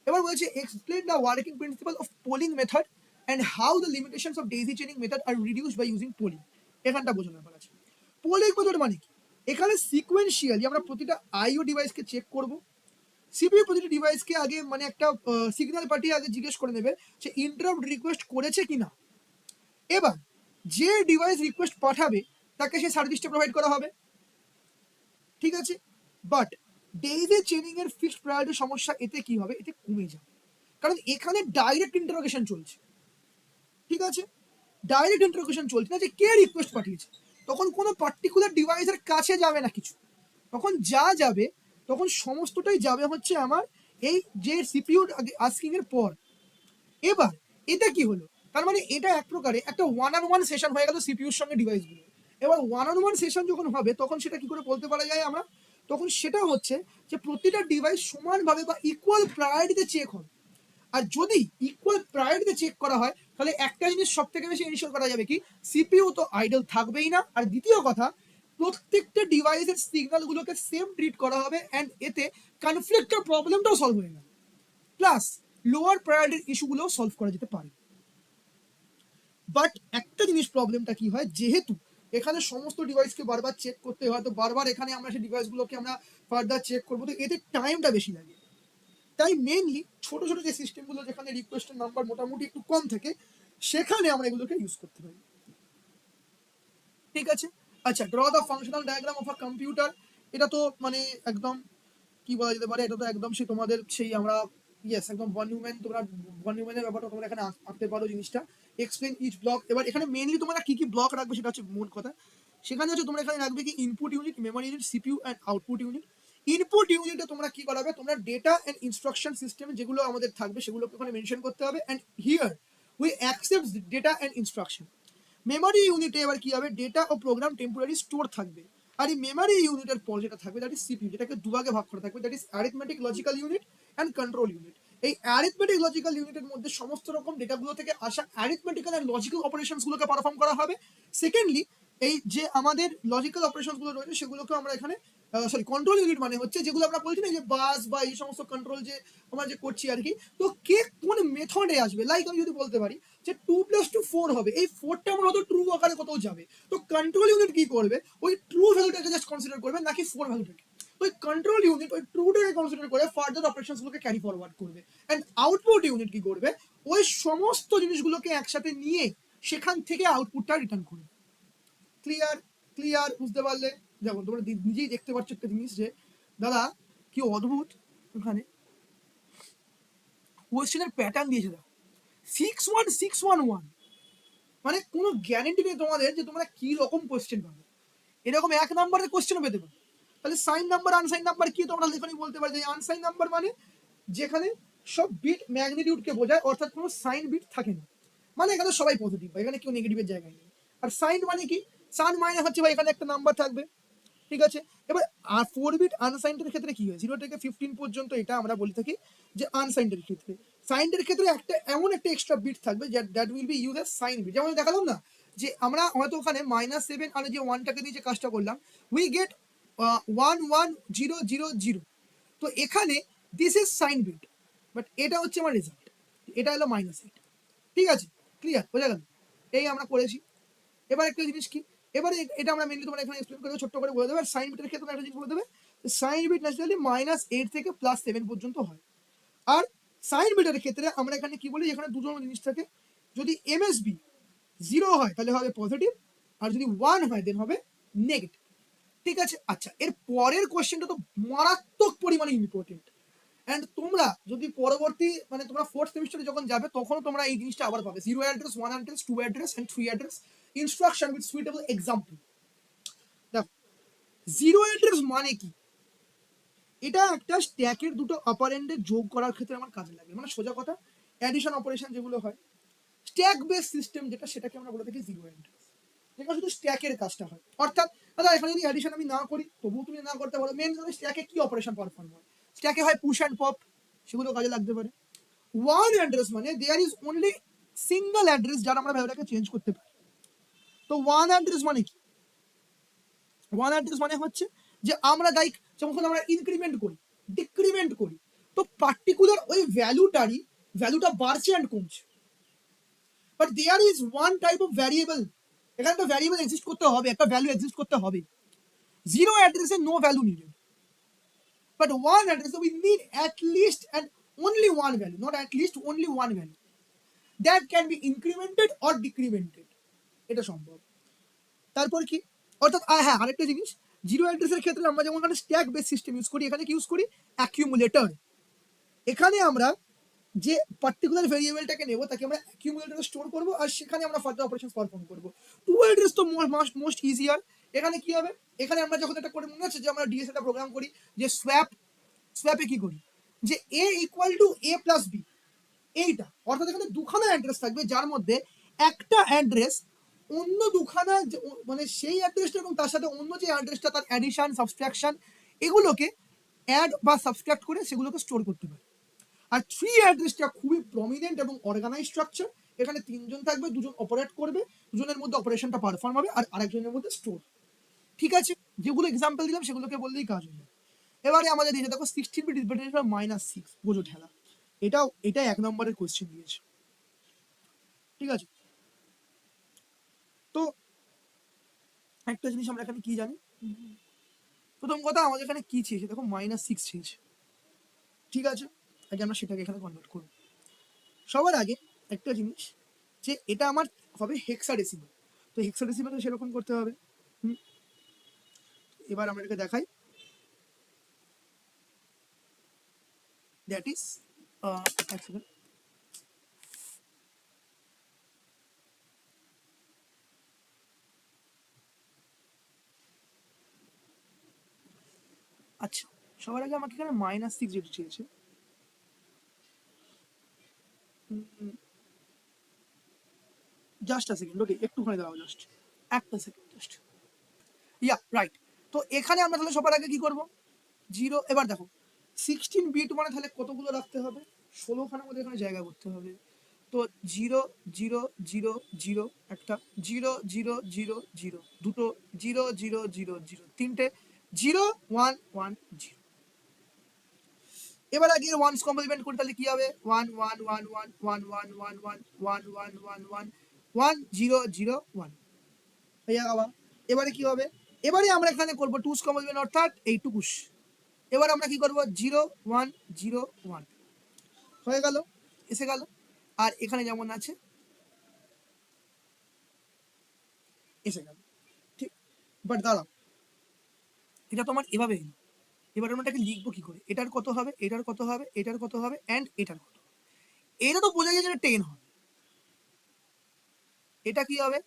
এবার বলছে explain the working principle of polling method and how the limitations of daisy chaining method are reduced by using polling. এখানটা বোঝানোর ব্যাপার আছে। পোলিং মেথড মানে কি, এখানে সিকোয়েন্সিয়ালি আমরা প্রতিটা আইও ডিভাইসকে চেক করব। সিপিইউ প্রতিটি ডিভাইসকে আগে মানে একটা সিগন্যাল পাঠিয়ে আগে জিজ্ঞেস করে নেবে যে ইন্টারাপ্ট রিকোয়েস্ট করেছে কিনা। এবার যে ডিভাইস রিকোয়েস্ট পাঠাবে তাকে সেই সার্ভিসটা প্রোভাইড করা হবে, ঠিক আছে। বাট ডেইজি চেইনিং এর ফিক্সড প্রায়োরিটি সমস্যা এতে কি হবে, এতে কমে যাবে, কারণ এখানে ডাইরেক্ট ইন্টারোগেশন চলছে, ঠিক আছে। ডাইরেক্ট ইন্টারোগেশন চলছে না যে কে রিকোয়েস্ট পাঠিয়েছে, তখন কোনো পার্টিকুলার ডিভাইসের কাছে যাবে না কিছু, তখন যা যাবে তখন সমস্তটাই যাবে হচ্ছে আমার এই যে সিপিইউ আস্কিং এর পর। এবার এটা কি হলো, তার মানে এটা এক প্রকারে একটা ওয়ান অন ওয়ান সেশন হয়ে গেল সিপিইউর সঙ্গে ডিভাইসগুলো। এবার ওয়ান অন ওয়ান সেশন যখন হবে তখন সেটা কি করে বলতে পারা যায় আমরা, তখন সেটা হচ্ছে যে প্রতিটা ডিভাইস সমানভাবে বা ইকুয়াল প্রায়োরিটিতে চেক হবে। আর যদি ইকুয়াল প্রায়োরিটিতে চেক করা হয়, তাহলে একটা জিনিস সব থেকে বেশি ইনশিওর করা যাবে কি, সিপিইউ তো আইডল থাকবেই না, আর দ্বিতীয় কথা প্রত্যেকটা ডিভাইসের সিগন্যালগুলোকে সেম ট্রিট করা হবে অ্যান্ড এতে কনফ্লিক্টের প্রবলেমটাও সলভ হয়ে যাবে, প্লাস লোয়ার প্রায়োরিটির ইস্যুগুলো সলভ করা যেতে পারে। বাট একটা জিনিস প্রবলেমটা কি হয়, যেহেতু এখানে সমস্ত ডিভাইসকে বারবার চেক করতে হয়, তো বারবার এখানে আমরা সেই ডিভাইসগুলোকে আমরা ফার্দার চেক করবো, তো এতে টাইমটা বেশি লাগে। তাই মেনলি ছোট ছোট যে সিস্টেমগুলো যেখানে রিকোয়েস্টের নাম্বার মোটামুটি একটু কম থাকে সেখানে আমরা এগুলোকে ইউজ করতে পারি, ঠিক আছে। আচ্ছা, draw the functional diagram of a computer. এটা তো মানে একদম কি বলা যেতে পারে, এটা তো একদম সেই তোমাদের সেই আমরা ইয়েস একদম ভলিউমেন, তোমরা ভলিউমেনের ব্যাপারটা তোমরা এখানে আঁকতে পারো জিনিসটা। Explain each block. এবার এখানে মেনলি তোমরা কি কি ব্লক রাখবে সেটা হচ্ছে মূল কথা। সেখানে হচ্ছে তোমরা এখানে রাখবে কি input unit, memory unit, CPU and output unit. Input ইউনিটে তোমরা কি করাবে, তোমরা ডেটা অ্যান্ড ইনস্ট্রাকশন সিস্টেম যেগুলো আমাদের থাকবে সেগুলোকে ওখানে মেনশন করতে হবে, and here we accept data and instruction. Memory ইউনিটে এবার কি হবে, ডেটা ও প্রোগ্রাম টেম্পোরারি স্টোর থাকবে। আর এই মেমোরি ইউনিটের পর যেটা থাকবে দ্যাট ইজ সিপিইউ, যেটাকে দুভাগে ভাগ করা থাকবে, that is arithmetic logical unit and control unit. এই অ্যারিথমেটিক লজিক্যাল ইউনিটের মধ্যে সমস্ত রকম ডেটাগুলো থেকে আসা অ্যারিথমেটিক্যাল অ্যান্ড লজিক্যাল অপারেশনসগুলোকে পারফর্ম করা হবে। সেকেন্ডলি এই যে আমাদের লজিক্যাল অপারেশনসগুলো রয়েছে সেগুলোকে আমরা এখানে সরি কন্ট্রোল ইউনিট মানে হচ্ছে যেগুলো আমরা বলছি না যে বাস বা এই সমস্ত কন্ট্রোল যে আমরা যে করছি আর কি, তো কে কোন মেথডে আসবে, লাইক আমি যদি বলতে পারি যে 2+2 4 হবে, এই 4টা আমার হয়তো ট্রু আকারে কোথাও যাবে, তো কন্ট্রোল ইউনিট কি করবে, ওই ট্রু ভ্যালুটাকে জাস্ট কনসিডার করবে নাকি 4 ভ্যালুটাকে, ওই কন্ট্রোল ইউনিট ওই ট্রুটাকে কনসিডার করে ফার্দার অপারেশনসগুলোকে ক্যারি ফরওয়ার্ড করবে। অ্যান্ড আউটপুট ইউনিট কি করবে, ওই সমস্ত জিনিসগুলোকে একসাথে নিয়ে সেখান থেকে আউটপুটটা রিটার্ন করবে। ক্লিয়ার? ক্লিয়ার? বুঝতে পারলে? যেমন তোমরা নিজেই দেখতে পাচ্ছ একটা জিনিস যে দাদা কি অদ্ভুত, ওখানে কোয়েশ্চেনের প্যাটার্ন দিয়েছে দাও 61611, মানে কোনো গ্যারেন্টি নেই তোমাদের যে তোমরা কি রকম কোয়েশ্চেন পাবে। এরকম 1 নম্বরের কোয়েশ্চেনও পেতে পারো। তাহলে সাইন নাম্বার আনসাইন নাম্বার কি তোমরা লেখনি বলতে পারো যে আনসাইন নাম্বার মানে যেখানে সব বিট ম্যাগনিটিউডকে বোঝায়, অর্থাৎ কোনো সাইন বিট থাকে না, মানে এখানে সবাই পজিটিভ, এখানে কেউ নেগেটিভের জায়গায় নেই। আর সাইন মানে কি, সাইন মানে হচ্ছে ভাই এখানে একটা নাম্বার থাকবে, ঠিক আছে। এবার 4 বিট আনসাইন্ডের ক্ষেত্রে কি হয়, 0 থেকে 15 পর্যন্ত এটা আমরা বলে থাকি যে আনসাইন্ডের ক্ষেত্রে। সাইন্ডের ক্ষেত্রে একটা এমন একটা এক্সট্রা বিট থাকবে that will be used as sign bit. যেমন দেখালাম না যে আমরা হয়তো ওখানে -7 আর যে 1টাকে দিয়ে যে কাজটা করলাম, উই গেট 11000, তো এখানে this is sign bit, but এটা হচ্ছে আমার রেজাল্ট, এটা হলো -8, ঠিক আছে। ক্লিয়ার? বোঝা গেল? এই আমরা করেছি। এবার একটা জিনিস কি, এবারে এটা আমরা মেনলি তোমার এখানে এক্সপ্লেন করে ছোট্ট করে বলে দেবে। আর সাইন বিটের ক্ষেত্রে একটা জিনিস বলে দেবে, সাইন বিট ন্যাচারালি -8 থেকে +7 পর্যন্ত হয়। আর সাইন বিটের ক্ষেত্রে আমরা এখানে কি বলি, এখানে দুটো জিনিস থাকে, যদি এমএসবি 0 হয় তাহলে হবে পজিটিভ, আর যদি 1 হয় দেন হবে নেগেটিভ, ঠিক আছে। আচ্ছা, এর পরের কোশ্চেনটা তো মারাত্মক পরিমাণে ইম্পর্টেন্ট, অ্যান্ড তোমরা যদি পরবর্তী মানে তোমরা 4th সেমিস্টারে যখন যাবে তখনও তোমরা এই জিনিসটা আবার পাবে, 0 address, 1 address, 2 address and 3 address instruction with suitable example. দেখো 0 অ্যাড্রেস মানে কি, এটা একটা স্ট্যাকের দুটো অপারেন্ডে যোগ করার ক্ষেত্রে আমার কাজে লাগে, মানে সোজা কথা অ্যাডিশন অপারেশন যেগুলো হয় স্ট্যাক বেস সিস্টেম যেটা, সেটাকে আমরা বলে থাকি 0 অ্যাড্রেস, যেটা শুধু স্ট্যাকের কাজটা হয়। অর্থাৎ দাদা এখানে যদি অ্যাডিশন আমি না করি তবুও তুমি না করতে পারো, মেন স্ট্যাকে কি অপারেশন পারফর্ম হয়, স্ট্যাকে হয় পুশ অ্যান্ড পপ, সেগুলো কাজে লাগতে পারে। 1 অ্যাড্রেস মানে there is only single address যার আমরা ভ্যালুটাকে চেঞ্জ করতে পারি। তো 1 অ্যাড্রেস মানে কি, 1 অ্যাড্রেস মানে হচ্ছে যে আমরা লাইক যখন আমরা ইনক্রিমেন্ট করি ডিক্রিমেন্ট করি, তো পার্টিকুলার ওই ভ্যালুটা বাড়ছে অ্যান্ড কমছে, but there is one type of variable, এখানে একটা ভ্যারিয়েবল এক্সিস্ট করতে হবে, একটা ভ্যালু এক্সিস্ট করতে হবে। 0 অ্যাড্রেসে no value needed, but 1 address we need at least and only one value, not at least only one value that can be incremented or decremented, এটা সম্ভব। তারপর কি, অর্থাৎ হ্যাঁ আরেকটা জিনিস, 0 অ্যাড্রেসের ক্ষেত্রে আমরা যেমন এখানে স্ট্যাক বেস সিস্টেম ইউজ করি, এখানে কি ইউজ করি, অ্যাকিউমুলেটর। এখানে আমরা যে পার্টিকুলার ভেরিয়েবলটাকে নেব তাকে আমরা অ্যাকিউমুলেটরে স্টোর করব, আর সেখানে আমরা ফার্দার অপারেশন পারফর্ম করব। 2 অ্যাড্রেস তো মোস্ট ইজিয়ার। এখানে কি হবে, এখানে আমরা যখন এটা করে মনে হচ্ছে যে আমরা ডিএস একটা প্রোগ্রাম করি যে সোয়াপে কি করি, যে a equal to a plus B, এইটা অর্থাৎ এখানে দুখানা অ্যাড্রেস থাকবে যার মধ্যে একটা অ্যাড্রেস অন্য দুখানা মানে সেই অ্যাড্রেসটা এবং তার সাথে অন্য যে অ্যাড্রেসটা তার অ্যাডিশন সাবস্ট্রাকশন এগুলোকে অ্যাড বা সাবস্ট্রাক্ট করে সেগুলোকে স্টোর করতে পারে। আর 3 অ্যাড্রেসটা খুবই প্রমিনেন্ট এবং অর্গানাইজ স্ট্রাকচার, এখানে 3জন থাকবে, 2জন অপারেট করবে, 2জনের মধ্যে অপারেশনটা পারফর্ম হবে আর আরেকজনের মধ্যে স্টোর, ঠিক আছে। যেগুলো এক্সাম্পল দিলাম সেগুলোকে বললেই কাজ হয়ে যাবে। এবারে আমাদের দিয়েছে দেখো 16 বিট রিপ্রেজেন্টেশন -6, বোঝো ঠেলা, এটা 1 নম্বরের কোশ্চেন দিয়েছে, ঠিক আছে। তো একটা জিনিস আমরা এখানে কি জানি, প্রথম কথা আমাদের এখানে কি চেয়েছে, দেখো -6 চেয়েছে, ঠিক আছে। আগে আমরা সেটাকে এখানে কনভার্ট করব। সবার আগে একটা জিনিস যে এটা আমার হবে হেক্সাডেসিমাল, তো হেক্সাডেসিমাল সেরকম করতে হবে। এবার আমরা এটাকে দেখাই, দ্যাট ইজ এক সেকেন্ড, আচ্ছা সবার আগে আমাকে এখানে -6 যেটা চেয়েছে, জাস্ট আ সেকেন্ড, ওকে একটুখানি দাঁড়াও, জাস্ট একটা সেকেন্ড, জাস্ট ইয়া রাইট। তো এখানে আমরা তাহলে সবার আগে কি করব, 0, এবার দেখো 16 বিট মানে তাহলে কতগুলো রাখতে হবে, 16খানা আমাদের এখানে জায়গা করতে হবে। তো 0 0 0 0 একটা, 0 0 0 0 দুটো, 0 0 0 0 তিনটে, 0 1 1 0। এবার আগে ওয়ানস কমপ্লিমেন্ট করি, তাহলে কি হবে 1 1 1 1 1 1 1 1 1 1 1 1 1 0 0 1 হয়ে যাবে। এবারে কি হবে, এবারে আমরা এখানে করব টুস কমপ্লিমেন্ট অর্থাৎ এইটুকুস। এবার আমরা কি করব 0 1 0 1 হয়ে গেল, এসে গেল। আর এখানে যেমন আছে এসে গেল, ঠিক। বাট দাঁড়াও, এটা তো আমার এভাবে এলো। এবার আমরা এটাকে লিখবো কি করে, এটার কত হবে, এটার কত হবে, এটার কত হবে, অ্যান্ড এটার কত। এটা তো বোঝা গেছে 10 হবে। এটা কি হবে,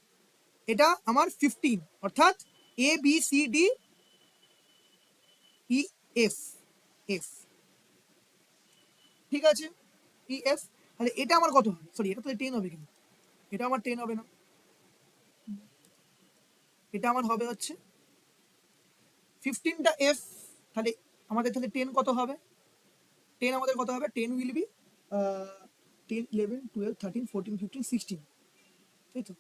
এটা আমার 15, অর্থাৎ A B C D E F F, ঠিক আছে, ই এফ। তাহলে এটা আমার কত হবে, সরি এটা তো 10 হবে, কিন্তু এটা আমার 10 হবে না, এটা আমার হবে হচ্ছে 15টা এফ। তাহলে আমাদের তাহলে 10 কত হবে, 10 আমাদের কত হবে, 10 উইল বি 10 11 12 13 14 15 16, তাই তো।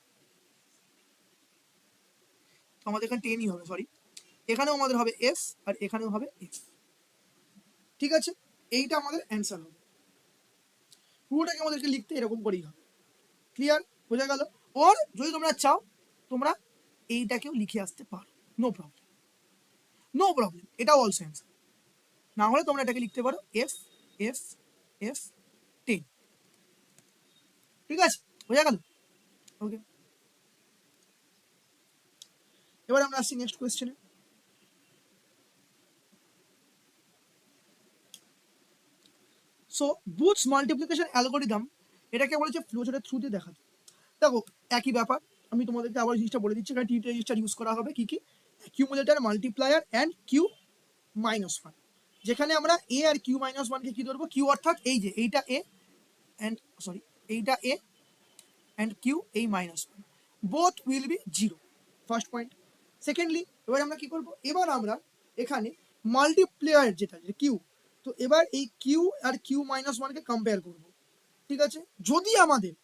আমাদের এখানে 10ই হবে, সরি এখানেও আমাদের হবে এফ আর এখানেও হবে এফ, ঠিক আছে। এইটা আমাদের অ্যান্সার হবে। পুরোটাকে আমাদেরকে লিখতে এরকম করেই হবে, ক্লিয়ার, বোঝা গেল। ওর যদি তোমরা চাও তোমরা এইটাকেও লিখে আসতে পারো, নো প্রবলেম, নো প্রবলেম, এটাও অলসো অ্যান্সার। না হলে তোমরা এটাকে লিখতে পারো এফ এফ এফ 10, ঠিক আছে, বোঝা গেল, ওকে। এবার আমরা আসছি নেক্সট কোয়েশ্চেনে। সো বুথস মাল্টিপ্লিকেশন অ্যালগোরিদম, এটাকে বলেছে ফ্লোচার্টের থ্রুতে দেখাতে। দেখো একই ব্যাপার, আমি তোমাদেরকে আবার জিনিসটা বলে দিচ্ছি, এখানে টিটি রেজিস্টার ইউজ করা হবে কি কি, accumulator, multiplier and Q minus 1। যেখানে আমরা এ আর কিউ মাইনাস 1কে কি ধরবো, কিউ অর্থাৎ এই যে এইটা এ অ্যান্ড সরি এইটা এ অ্যান্ড কিউ এই minus 1, both will be 0, first point. Secondly এবার আমরা কি করব, এবার আমরা এখানে মাল্টিপ্লেয়ার যেটা যে কিউ, তো এবার এই Q R Q minus 1কে compare করব, ঠিক আছে। যদি আমাদের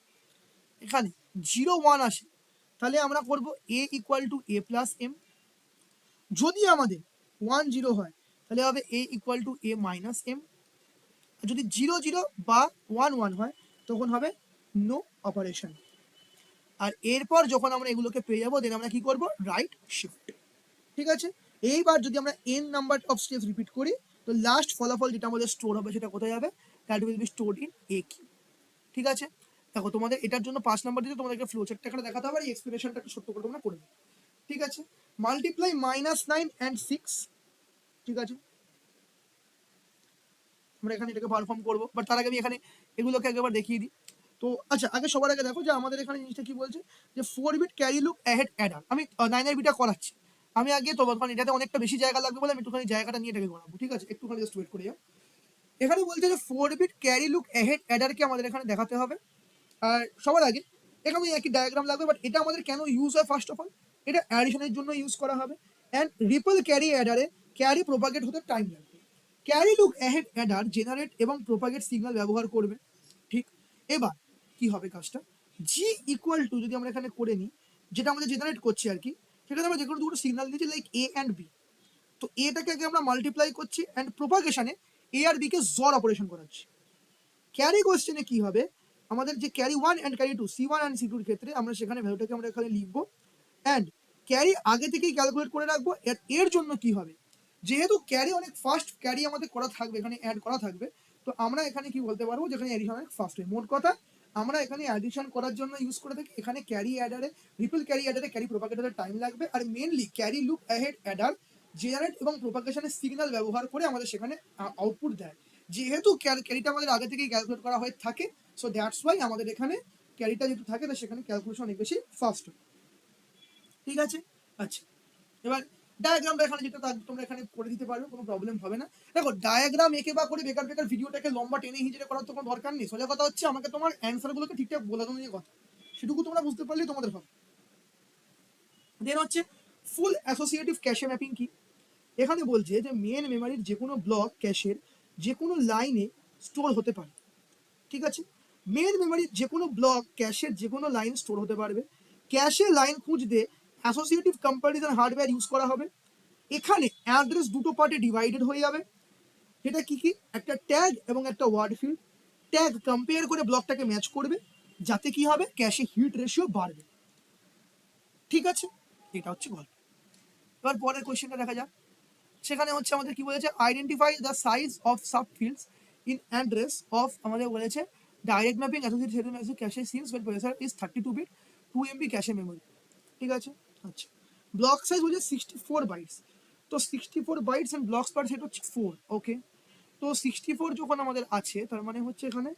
এখানে 0 1 আসে তাহলে আমরা করব A equal to A plus M. যদি আমাদের 1 0 হয় তাহলে হবে A equal to A minus M. আর যদি 0 0 বা 1 1 হয় তখন হবে নো অপারেশন। আর এরপর যখন আমরা এগুলোকে পেয়ে যাবো দেন আমরা কি করব, রাইট শিফট, ঠিক আছে। এইবার যদি আমরা n number of steps repeat করি তো লাস্ট ফলাফল যেটা আমাদের স্টোর হবে সেটা কোথায় যাবে, that will be stored in A Q, ঠিক আছে। দেখো তোমাদের এটার জন্য 5 নাম্বার দিতে তোমাদেরকে ফ্লোচার্টটা এখানে দেখাতে হবে, আর এই এক্সপ্লেনেশনটা একটু সত্য করে তোমরা করে দেবে, ঠিক আছে। মাল্টিপ্লাই -9 and 6, ঠিক আছে। আমরা এখানে এটাকে পারফর্ম করবো, বাট তার আগে আমি এখানে এগুলোকে একবার দেখিয়ে দিই। তো আচ্ছা, আগে সবার আগে দেখো যে আমাদের এখানে জিনিসটা কি বলছে, যে 4 bit carry look ahead adder. আমি 9 বিটটা করাচ্ছি, আমি আগে তো কারণ এটাতে অনেকটা বেশি জায়গা লাগবে বলে আমি একটুখানি জায়গাটা নিয়ে এটাকে করাবো, ঠিক আছে, একটুখানি জাস্ট ওয়েট করে যাও। এখানে বলছে যে 4 বিট ক্যারি লুক অ্যাহেড অ্যাডারকে আমাদের এখানে দেখাতে হবে। আর সবার আগে এখানে একই ডায়াগ্রাম লাগবে, বাট এটা আমাদের কেন ইউজ হয়, ফার্স্ট অফ অল এটা অ্যাডিশনের জন্য ইউজ করা হবে। অ্যান্ড রিপল ক্যারি অ্যাডারে ক্যারি প্রোপাগেট হতে টাইম লাগবে। Carry look ahead adder generate এবং প্রোপাগেট সিগন্যাল ব্যবহার করবে, ঠিক। এবার কি হবে কাজটা, জি ইকুয়াল টু যদি আমরা এখানে করে নিই, যেটা আমাদের জেনারেট করছি আর কি, সেখানে আমরা যে কোনো দুটো সিগন্যাল দিচ্ছি লাইক এ অ্যান্ড বি। তো এটাকে আগে আমরা মাল্টিপ্লাই করছি অ্যান্ড প্রোপাগেশনে এ আর বিকে জর অপারেশন করাচ্ছি। ক্যারি কোশ্চেনে কি হবে, আমাদের যে carry 1 and carry 2, C1 and C2 এর ক্ষেত্রে আমরা সেখানে ভ্যালুটাকে আমরা এখানে লিখবো অ্যান্ড ক্যারি আগে থেকেই ক্যালকুলেট করে রাখবো। এর জন্য কি হবে, যেহেতু ক্যারি অনেক ফাস্ট ক্যারি আমাদের করা থাকবে, এখানে অ্যাড করা থাকবে, তো আমরা এখানে কি বলতে পারবো, যেখানে অ্যাডিশন অনেক ফাস্ট হয়। মোট কথা আমরা এখানে অ্যাডিশন করার জন্য ইউজ করে থাকি, এখানে ক্যারি অ্যাডারে রিপল ক্যারি অ্যাডারে ক্যারি প্রোপাগেটরের টাইম লাগবে। আর mainly carry look ahead adder generate এবং প্রোপাগেশনের সিগন্যাল ব্যবহার করে আমাদের সেখানে আউটপুট দেয়। যেহেতু ক্যারিটা আমাদের আগে থেকেই ক্যালকুলেট করা হয়ে থাকে, সো দ্যাটস ওয়াই আমাদের এখানে ক্যারিটা যেহেতু থাকে তো সেখানে ক্যালকুলেশন অনেক বেশি ফাস্ট হয়, ঠিক আছে। আচ্ছা, এবার ডায়াগ্রামটা এখানে যেটা তোমরা এখানে করে দিতে পারবে, কোনো প্রবলেম হবে না। দেখো ডায়াগ্রাম এঁকে বা করে বেকার বেকার ভিডিওটাকে লম্বা টেনে হিঁচড়ে করার তো কোনো দরকার নেই। সোজা কথা হচ্ছে আমাকে তোমার অ্যান্সারগুলোকে ঠিকঠাক বোঝানো নিয়ে কথা, সেটুকু তোমরা বুঝতে পারলেই তোমাদের হবে। দেন হচ্ছে ফুল অ্যাসোসিয়েটিভ ক্যাশে ম্যাপিং কি, এখানে বলছে যে মেন মেমোরির যে কোনো ব্লক ক্যাশের যে কোনো লাইনে স্টোর হতে পারে। ঠিক আছে। মেন মেমোরি যে কোনো ব্লক ক্যাশের যে কোনো লাইন স্টোর হতে পারবে। ক্যাশে লাইন খুঁজতে অ্যাসোসিয়েটিভ কম্প্যারিজন হার্ডওয়্যার ইউজ করা হবে। এখানে অ্যাড্রেস দুটো পার্টে ডিভাইডেড হয়ে যাবে, যেটা কি কি একটা ট্যাগ এবং একটা ওয়ার্ড ফিল্ড। ট্যাগ কম্পেয়ার করে ব্লকটাকে ম্যাচ করবে, যাতে কি হবে ক্যাশে হিট রেশিও বাড়বে। ঠিক আছে, এটা হচ্ছে গল্প। এবার পরের কোয়েশ্চেনটা দেখা যাক। সেখানে হচ্ছে আমাদের কি বলেছে, identify the size of sub fields in address of, আমাদের বলেছে direct mapping associated cache since when processor is 32 bit 2 MB cache memory. ঠিক আছে। আচ্ছা, ব্লক সাইজ বলছে 64 বাইটস। তো 64 bytes and blocks per set হচ্ছে 4। ওকে, তো 64 যখন আমাদের আছে, তার মানে হচ্ছে এখানে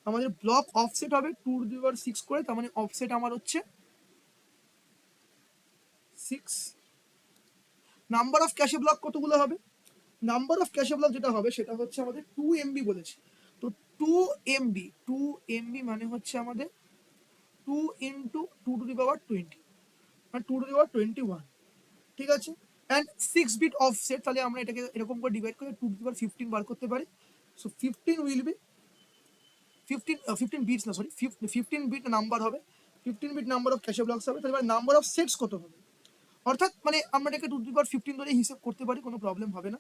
আমাদের ব্লক অফসেট হবে 2^6 করে, তার মানে অফসেট আমার হচ্ছে 6। নাম্বার অফ ক্যাশে ব্লক কতগুলো হবে? নাম্বার অফ ক্যাশে ব্লক যেটা হবে সেটা হচ্ছে আমাদের 2 MB বলেছে। তো 2 MB মানে হচ্ছে আমাদের 2 ইন্টু 2^20 মানে 2^21। ঠিক আছে, অ্যান্ড 6 বিট অফসেট, তাহলে আমরা এটাকে এরকম করে ডিভাইড করে 2^15 বার করতে পারি। সো 15 উইল বি 15 বিটস না সরি 15 বিট নাম্বার হবে, 15 bit number of cache blocks হবে। তাহলে নাম্বার অফ সেটস কত হবে? অর্থাৎ মানে আমরা এটাকে 2^15 ধরে হিসাব করতে পারি, কোনো প্রবলেম হবে না।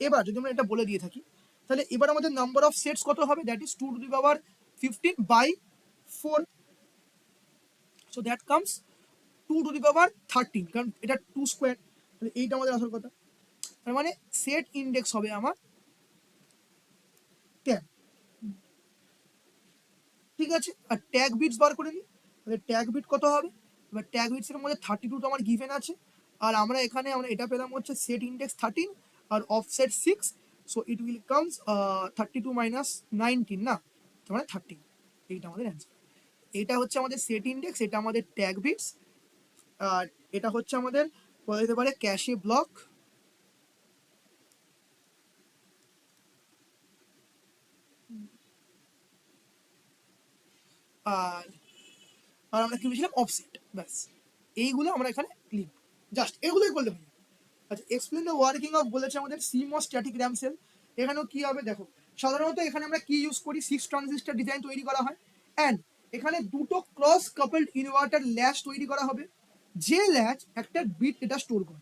এবার যদি আমরা এটা বলে দিয়ে থাকি, তাহলে এবার আমাদের নাম্বার অফ সেটস কত হবে? That is 2^15/4। So that comes 2^13, কারণ এটা 2 স্কোয়ার, তাহলে এইটা আমাদের আসল কথা। তার মানে সেট ইন্ডেক্স হবে আমার 10। ঠিক আছে, আর ট্যাগ বিটস বার করে নিই, তাহলে ট্যাগ বিট কত হবে? এবার ট্যাগ বিটস এর মধ্যে 32 তো আমার গিভেন আছে, আর আমরা এখানে আমরা এটা পেলাম হচ্ছে সেট ইন্ডেক্স 13 আর offset 6। So it will comes 32 minus 19 না, তার মানে 13। এইটা আমাদের অ্যান্সার। এটা হচ্ছে আমাদের সেট ইন্ডেক্স, এটা আমাদের ট্যাগ বিটস, আর এটা হচ্ছে আমাদের বলা যেতে পারে ক্যাশে ব্লক। আর আর আমরা কি বলেছিলাম? অফসেট। ব্যাস, এইগুলো আমরা এখানে লিখব, জাস্ট এগুলোই করলে হবে। আচ্ছা, এক্সপ্লেন দ্য ওয়ার্কিং অফ বলেছে আমাদের সিমস স্ট্যাটিক র্যাম সেল। এখানেও কি হবে দেখো, সাধারণত এখানে আমরা কি ইউজ করি, 6 ট্রানজিস্টর ডিজাইন তৈরি করা হয়, অ্যান্ড এখানে দুটো ক্রস কাপলড ইনভার্টার ল্যাচ তৈরি করা হবে, যে ল্যাচ একটা বিট ডেটা স্টোর করে।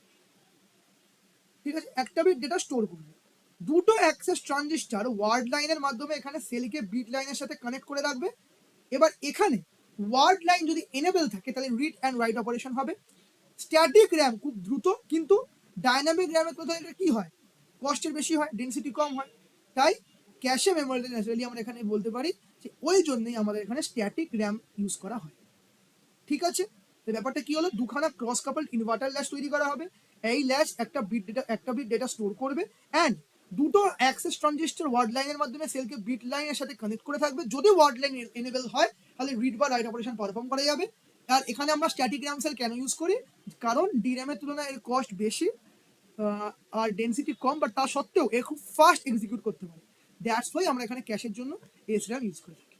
ঠিক আছে, একটা বিট ডেটা স্টোর করবে। দুটো অ্যাক্সেস ট্রানজিস্টর ওয়ার্ড লাইনের মাধ্যমে এখানে সেলকে বিট লাইনের সাথে কানেক্ট করে রাখবে। এবার এখানে ওয়ার্ড লাইন যদি এনেবল থাকে, তাহলে রিড অ্যান্ড রাইট অপারেশন হবে। স্ট্যাটিক র্যাম খুব দ্রুত, কিন্তু ডাইনামিক র্যামের কথা এটা কি হয়, কস্টের বেশি হয়, ডেন্সিটি কম হয়। তাই ক্যাশে মেমোরিতে ন্যাচারালি আমরা এখানে বলতে পারি যে ওই জন্যই আমাদের এখানে স্ট্যাটিক র্যাম ইউজ করা হয়। ঠিক আছে, তো ব্যাপারটা কি হলো, দুখানা ক্রস কাপল ইনভার্টার ল্যাচ তৈরি করা হবে। এই ল্যাচ একটা বিট ডেটা স্টোর করবে, অ্যান্ড দুটো অ্যাক্সেস ট্রানজিস্টর ওয়ার্ড লাইনের মাধ্যমে সেলকে বিট লাইনের সাথে কানেক্ট করে থাকবে। যদি ওয়ার্ড লাইন এনেবল হয়, তাহলে রিড বা রাইট অপারেশন পারফর্ম করা যাবে। আর এখানে আমরা স্ট্যাটিক র্যাম সেল কেন ইউজ করি, কারণ ডির্যামের তুলনায় এর কস্ট বেশি আর ডেন্সিটি কম, বাট তা সত্ত্বেও এ খুব ফাস্ট এক্সিকিউট করতে পারে। দ্যাটস ওয়াই আমরা এখানে ক্যাশের জন্য এসআরএম ইউজ করে থাকি।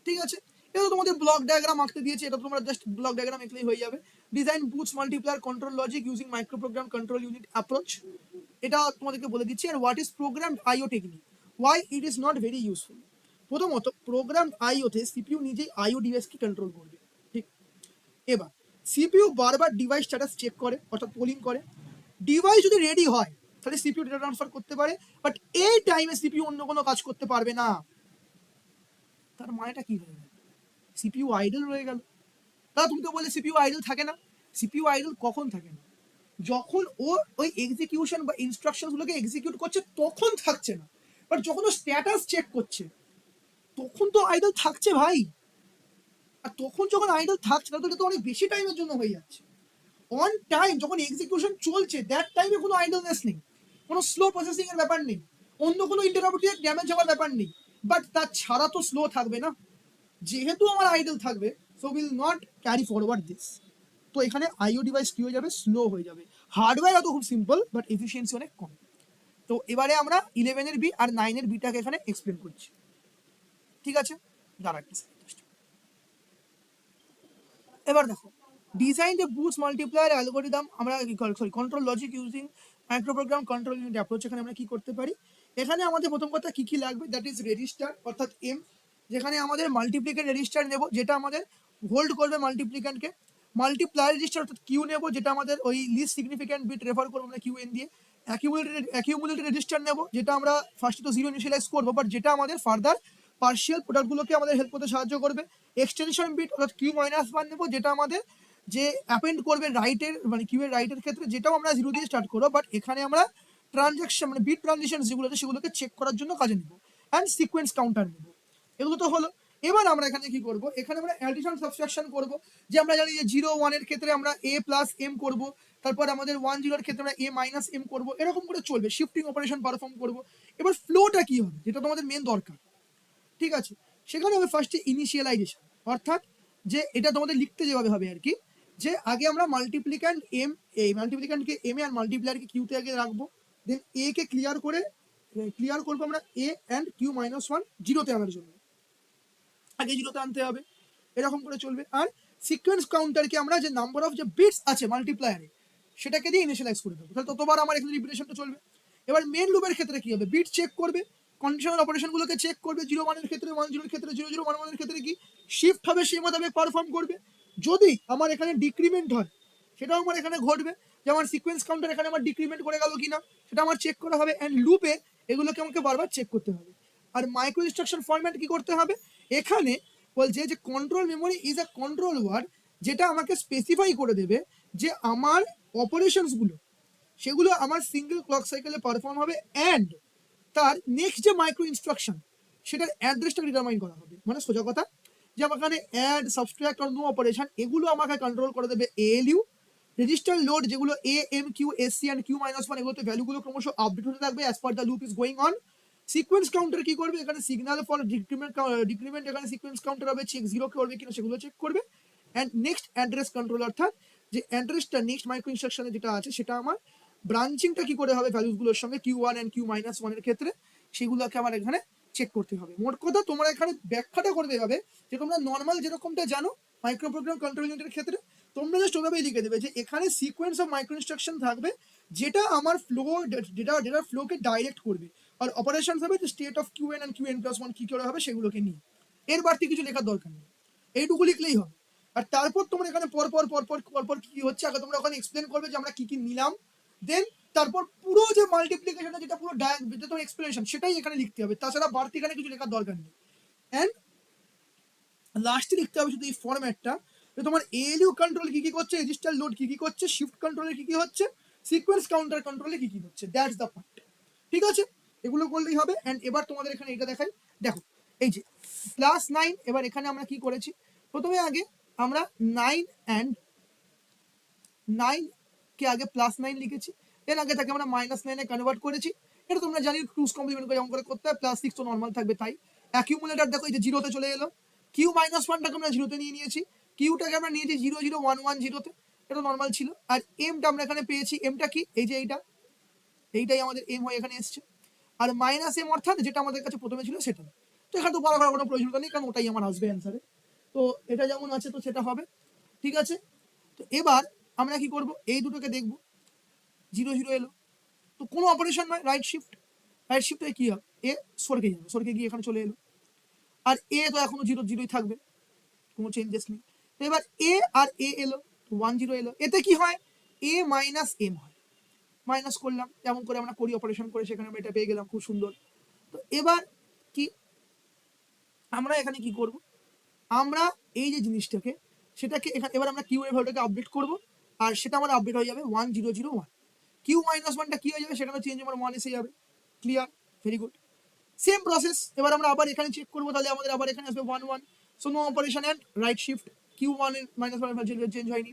ঠিক আছে, এটা তোমাদের ব্লক ডায়াগ্রাম আঁকতে দিয়েছে, এটা তোমরা জাস্ট ব্লক ডায়াগ্রাম এঁকলেই হয়ে যাবে। Design Booth's multiplier control logic using micro program control unit approach, এটা তোমাদেরকে বলে দিচ্ছি। আর what is programmed IO technique, why it is not very useful. প্রথমত, প্রোগ্রামড আইওতে সিপিইউ নিজেই আইও ডিভাইসকে কন্ট্রোল করবে। ঠিক, এবার সিপিইউ বারবার ডিভাইস স্ট্যাটাস চেক করে, অর্থাৎ পোলিং করে। ডিভাইস যদি রেডি হয়, তাহলে সিপিইউ ডেটা ট্রান্সফার করতে পারে, বাট এই টাইমে সিপিইউ অন্য কোনো কাজ করতে পারবে না। তার মানেটা কি হয়ে গেল, সিপিইউ আইডল রয়ে গেল। তা তুমি তো বললে সিপিইউ আইডল থাকে না। সিপিইউ আইডল কখন থাকে না, যখন ও ওই এক্সিকিউশন বা ইনস্ট্রাকশনগুলোকে এক্সিকিউট করছে তখন থাকছে না, বাট যখন ও স্ট্যাটাস চেক করছে তখন তো আইডল থাকছে ভাই। আর তখন যখন আইডল থাকছে তাহলে তো অনেক বেশি টাইমের জন্য হয়ে যাচ্ছে। অন টাইম যখন এক্সিকিউশন চলছে, দ্যাট টাইমে কোনো আইডলনেস নেই, কোনো স্লো প্রসেসিং এর ব্যাপার নেই, অন্য কোনো ইন্টারাপ্টেড ড্যামেজ হওয়ার ব্যাপার নেই। বাট তার ছাড়া তো স্লো থাকবে না, যেহেতু আমার আইডল থাকবে, so will not carry forward this. তো এখানে আইও ডিভাইস কি হয়ে যাবে, স্লো হয়ে যাবে। হার্ডওয়্যার অত খুব সিম্পল, বাট এফিসিয়েন্সি অনেক কম। তো এবারে আমরা 11-এর বি আর 9-এর বিটাকে এখানে এক্সপ্লেন করছি। ঠিক আছে, দাঁড়া একটু। এবার দেখো, design the Booth multiplier algorithm, আমরা sorry control logic using microprogram control unit approach. এখানে আমরা কি করতে পারি, এখানে আমাদের প্রথম কথা কি কি লাগবে, দ্যাট ইজ রেজিস্টার অর্থাৎ এম, যেখানে আমাদের মাল্টিপ্লিকেন্ট রেজিস্টার নেব যেটা আমাদের হোল্ড করবে মাল্টিপ্লিকেন্টকে। মাল্টিপ্লায়ার রেজিস্টার অর্থাৎ কিউ নেব যেটা আমাদের ওই লিস্ট সিগনিফিক্যান্ট বিট রেফার করবো আমরা কিউ এন দিয়ে। অ্যাকিউমুলেটেড রেজিস্টার নেব যেটা আমরা ফার্স্টে তো জিরো ইনিশিয়ালাইজ করবো, বাট যেটা আমাদের ফার্দার পার্শিয়াল প্রোডাক্টগুলোকে আমাদের হেল্প করতে সাহায্য করবে। এক্সটেনশন বিট অর্থাৎ কিউ মাইনাস ওয়ান নেবো যেটা আমাদের যে অ্যাপেন্ড করবে রাইটের মানে কিউ এর রাইটের ক্ষেত্রে, যেটাও আমরা জিরো দিয়ে স্টার্ট করবো, বাট এখানে আমরা ট্রানজাকশন মানে বিট ট্রানজিশন যেগুলো আছে সেগুলোকে চেক করার জন্য কাজে নেব। অ্যান্ড সিকোয়েন্স কাউন্টার নেব। এগুলো তো হলো। এবার আমরা এখানে কি করব, এখানে আমরা অ্যাডিশন সাবট্রাকশন করব। যে আমরা জানি যে 0 1 এর ক্ষেত্রে আমরা a প্লাস এম করব, তারপর আমাদের 1 0 এর ক্ষেত্রে আমরা a মাইনাস এম করবো, এরকম করে চলবে, শিফটিং অপারেশন পারফর্ম করব। এবার ফ্লোটা কি হবে যেটা তোমাদের মেন দরকার, ঠিক আছে, সেখানে হবে ফার্স্টে ইনিশিয়ালাইজেশন, অর্থাৎ যে এটা তোমাদের লিখতে যেভাবে হবে আর কি, যে আগে আমরা মাল্টিপ্লিক্যান্ট এম, এই মাল্টিপ্লিক্যান্টকে এম এ আর মাল্টিপ্লায়ারকে কিউতে আগে রাখবো, দেন এ কে ক্লিয়ার করবো আমরা এ অ্যান্ড কিউ মাইনাস ওয়ান জিরোতে আনার জন্য, আগে জিরোতে আনতে হবে, এরকম করে চলবে। আর সিকোয়েন্স কাউন্টারকে আমরা যে নাম্বার অফ যে বিটস আছে মাল্টিপ্লায়ারে সেটাকে দিয়ে ইনিশিয়ালাইজ করে দেবো, তাহলে ততবার আমার এখানে রিপিটেশনটা চলবে। এবার মেন লুপের ক্ষেত্রে কি হবে, বিট চেক করবে, কন্ডিশনাল অপারেশনগুলোকে চেক করবে, 0 1 এর ক্ষেত্রে 1 0 এর ক্ষেত্রে 0 0 1 1 এর ক্ষেত্রে কি শিফট হবে সেই মোতাবেক পারফর্ম করবে। যদি আমার এখানে ডিক্রিমেন্ট হয় সেটাও আমার এখানে ঘটবে, যে আমার সিকোয়েন্স কাউন্টার এখানে আমার ডিক্রিমেন্ট করে গেল কিনা সেটা আমার চেক করা হবে, অ্যান্ড লুপে এগুলোকে আমাকে বারবার চেক করতে হবে। আর মাইক্রো ইনস্ট্রাকশন ফরম্যাট কি করতে হবে, এখানে বলছে যে control memory is a control word, যেটা আমাকে স্পেসিফাই করে দেবে যে আমার অপারেশনসগুলো সেগুলো আমার সিঙ্গেল ক্লক সাইকেলে পারফর্ম হবে, অ্যান্ড তার নেক্সট যে মাইক্রো ইনস্ট্রাকশন সেটার অ্যাড্রেসটা ডিটারমাইন করা হবে। মানে সোজা কথা যে আমার এখানে অ্যাড সাবস্ট্রাক্ট আর নো অপারেশন এগুলো আমাকে কন্ট্রোল করে দেবে এএলইউ। রেজিস্টার লোড যেগুলো A M Q S C and Q minus one, এগুলোতে ভ্যালুগুলো ক্রমশ আপডেট হতে থাকবে as per the loop is going on. Sequence counter কি করবে, এখানে সিগন্যাল ফর ডিক্রিমেন্ট এখানে সিকোয়েন্স কাউন্টার হবে, চেক জিরো করবে কিনা সেগুলো চেক করবে। অ্যান্ড নেক্সট অ্যাড্রেস কন্ট্রোল, অর্থাৎ যে অ্যাড্রেসটা নেক্সট মাইক্রো ইনস্ট্রাকশনে যেটা আছে সেটা আমার ব্রাঞ্চিংটা কি করে হবে ভ্যালুসগুলোর সঙ্গে Q one and Q minus ওয়ানের ক্ষেত্রে, সেগুলোকে আমার এখানে চেক করতে হবে। মোট কথা তোমরা এখানে ব্যাখ্যাটা করে দেবে যে তোমরা নর্মাল যেরকমটা জানো মাইক্রো প্রোগ্রাম কন্ট্রোল ইউনিটের ক্ষেত্রে, তোমরা জাস্ট ওভাবেই লিখে দেবে যে এখানে সিকোয়েন্স অফ মাইক্রো ইনস্ট্রাকশন থাকবে যেটা আমার ডেটা ফ্লোকে ডাইরেক্ট করবে, আর অপারেশনস হবে যে state of Q N and Q N plus one কি করে হবে সেগুলোকে নিয়ে। এর বাড়তি কিছু লেখার দরকার নেই, এইটুকু লিখলেই হবে। আর তারপর তোমরা এখানে পরপর কি হচ্ছে আগে তোমরা ওখানে এক্সপ্লেন করবে যে আমরা কি কি নিলাম, দেন তারপর পুরো যে মাল্টিপ্লিকেশনটা যেটা পুরো যেটা তোমার এক্সপ্লেনেশন সেটাই এখানে লিখতে হবে, তাছাড়া বাড়তি এখানে কিছু লেখার দরকার নেই। অ্যান্ড লাস্টে লিখতে হবে শুধু এই ফরম্যাটটা, যে তোমার এএলইউ কন্ট্রোল কি কি করছে, রেজিস্টার লোড কি কি করছে, শিফট কন্ট্রোলে কি কি হচ্ছে, সিকোয়েন্স কাউন্টার কন্ট্রোলে কি কি হচ্ছে, দ্যাটস দ্য পার্ট। ঠিক আছে, এগুলো করলেই হবে। অ্যান্ড এবার তোমাদের এখানে এটা দেখাই, দেখো এই যে +9, এবার এখানে আমরা কি করেছি, প্রথমে আগে আমরা 9 অ্যান্ড 9 কে আগে +9 লিখেছি, দেন আগে তাকে আমরা -9 এ কনভার্ট করেছি। এটা তোমরা জানি টুস কমপ্লিমেন্ট করে যেমন করে করতে হয়, +6 তো নর্মাল থাকবে তাই। অ্যাকিউমুলেটর দেখো এই যে জিরোতে চলে এলো, কিউ মাইনাস ওয়ানটাকে আমরা জিরোতে নিয়ে নিয়েছি, কিউটাকে আমরা নিয়েছি 0 0 1 1 জিরোতে, এটা নর্মাল ছিল। আর এমটা আমরা এখানে পেয়েছি, এমটা কি এই যে এইটাই আমাদের এম হয়ে এখানে এসছে। আর মাইনাস এম অর্থাৎ যেটা আমাদের কাছে প্রথমে ছিল সেটা, তো এখানে তো বড় করার কোনো প্রয়োজনতা নেই কারণ ওটাই আমার আসবে অ্যান্সারে, তো এটা যেমন আছে তো সেটা হবে। ঠিক আছে, তো এবার আমরা কি করব, এই দুটোকে দেখব, 0 0 এলো তো কোনো অপারেশন নয়, রাইট শিফটে কি হবে, এ সরকে গিয়ে এখানে চলে এলো, আর এ তো এখনো 0 0ই থাকবে, কোনো চেঞ্জেস নেই। তো এবার এ আর এ এলো, 1 0 এলো, এতে কি হয়, এ মাইনাস এম হয়, মাইনাস করলাম যেমন করে আমরা করি অপারেশন করে, সেখানে আমরা এটা পেয়ে গেলাম, খুব সুন্দর। তো এবার কি আমরা এখানে কি করব, আমরা এই যে জিনিসটাকে সেটাকে এখানে এবার আমরা কিউ এর ভ্যালুটাকে আপডেট করব, আর সেটা আমার আপডেট হয়ে যাবে 1 0 0 1। কিউ মাইনাস ওয়ানটা কি হয়ে যাবে, সেখানে চেঞ্জ আমার 1 এসে যাবে, clear, very good. Same process, এবার আমরা আবার এখানে চেক করবো, তাহলে আমাদের আবার এখানে আসবে 1 1, so no operation and right shift, Q one minus one change হয়নি।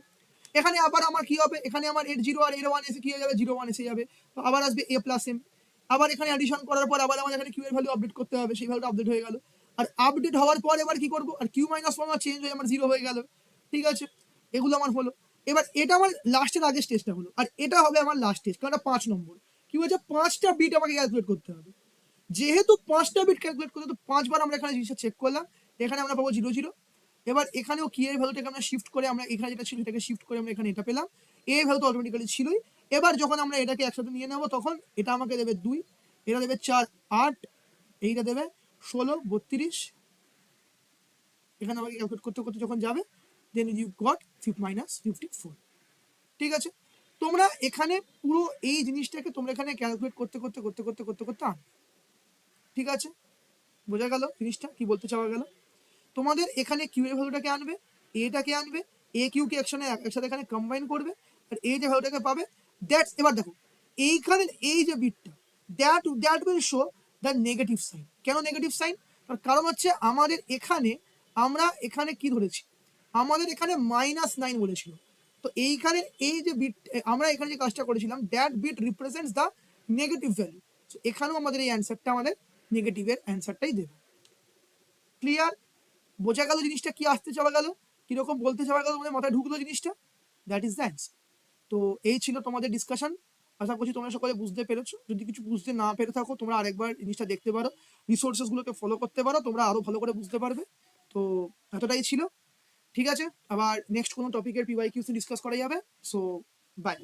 এখানে আবার আমার কি হবে, এখানে আমার এর 0 আর এর 1 এসে কি হয়ে যাবে, 0 1 এসে যাবে, তো আবার আসবে এ প্লাস এম। আবার এখানে অ্যাডিশন করার পর আবার আমাদের এখানে কিউ এর ভ্যালু আপডেট করতে হবে, সেই ভ্যালুটা আপডেট হয়ে গেল। আর আপডেট হওয়ার পর এবার কি করবো, আর কিউ মাইনাস ওয়ান চেঞ্জ হয়ে আমার 0 হয়ে গেল। ঠিক আছে, এগুলো আমার হলো। এবার এটা আমার লাস্টের আগের স্টেজটা হলো, আর এটা হবে আমার লাস্ট স্টেজ, কারণ 5 নম্বর কি হয়েছে, 5টা বিট আমাকে ক্যালকুলেট করতে হবে। যেহেতু 5টা বিট ক্যালকুলেট করতে, তো 5 বার আমরা এখানে জিনিসটা চেক করলাম, এখানে আমরা পাবো 0 0, এবার এখানেও কি এর ভ্যালুটাকে আমরা শিফট করে আমরা এখানে যেটা ছিল এটাকে শিফট করে আমরা এখানে এটা পেলাম, এ ভ্যালু তো অটোমেটিক্যালি ছিলই। এবার যখন আমরা এটাকে একসাথে নিয়ে নেব তখন এটা আমাকে দেবে 2, এটা দেবে 4 8, এইটা দেবে 16 32, এখানে আমাকে ক্যালকুলেট করতে করতে যখন যাবে দেন ইউ গট -54। ঠিক আছে, তোমরা এখানে পুরো এই জিনিসটাকে তোমরা এখানে ক্যালকুলেট করতে করতে করতে করতে করতে করতে আন। ঠিক আছে, বোঝা গেল জিনিসটা কি বলতে চাওয়া গেল? তোমাদের এখানে কিউ এর ভ্যালুটাকে আনবে, এটাকে আনবে, এ কিউ কে একসাথে এখানে কম্বাইন করবে, আর এই যে ভ্যালুটাকে পাবে দ্যাটস, এবার দেখো এইখানের এই যে বিটটা that will show the negative sign. কেন নেগেটিভ সাইন? তার কারণ হচ্ছে আমাদের এখানে আমরা এখানে কি ধরেছি, আমাদের এখানে -9 বলেছিল, তো এইখানে এই যে বিট আমরা এখানে যে কাজটা করেছিলাম that bit represents the negative value, তো এখানেও আমাদের এই অ্যান্সারটা আমাদের নেগেটিভের অ্যান্সারটাই দেবে। ক্লিয়ার? বোঝা গেল জিনিসটা কি আসতে চাওয়া গেল, কিরকম বলতে চাওয়া গেল, তোমাদের মাথায় ঢুকলো জিনিসটা? That is the answer. তো এই ছিল তোমাদের ডিসকাশন, আশা করছি তোমরা সকলে বুঝতে পেরেছো। যদি কিছু বুঝতে না পেরে থাকো তোমরা আরেকবার জিনিসটা দেখতে পারো, রিসোর্সেসগুলোকে ফলো করতে পারো, তোমরা আরো ভালো করে বুঝতে পারবে। তো এতটাই ছিল, ঠিক আছে, আবার নেক্সট কোনো টপিকের PYQC ডিসকাস করা যাবে। So by.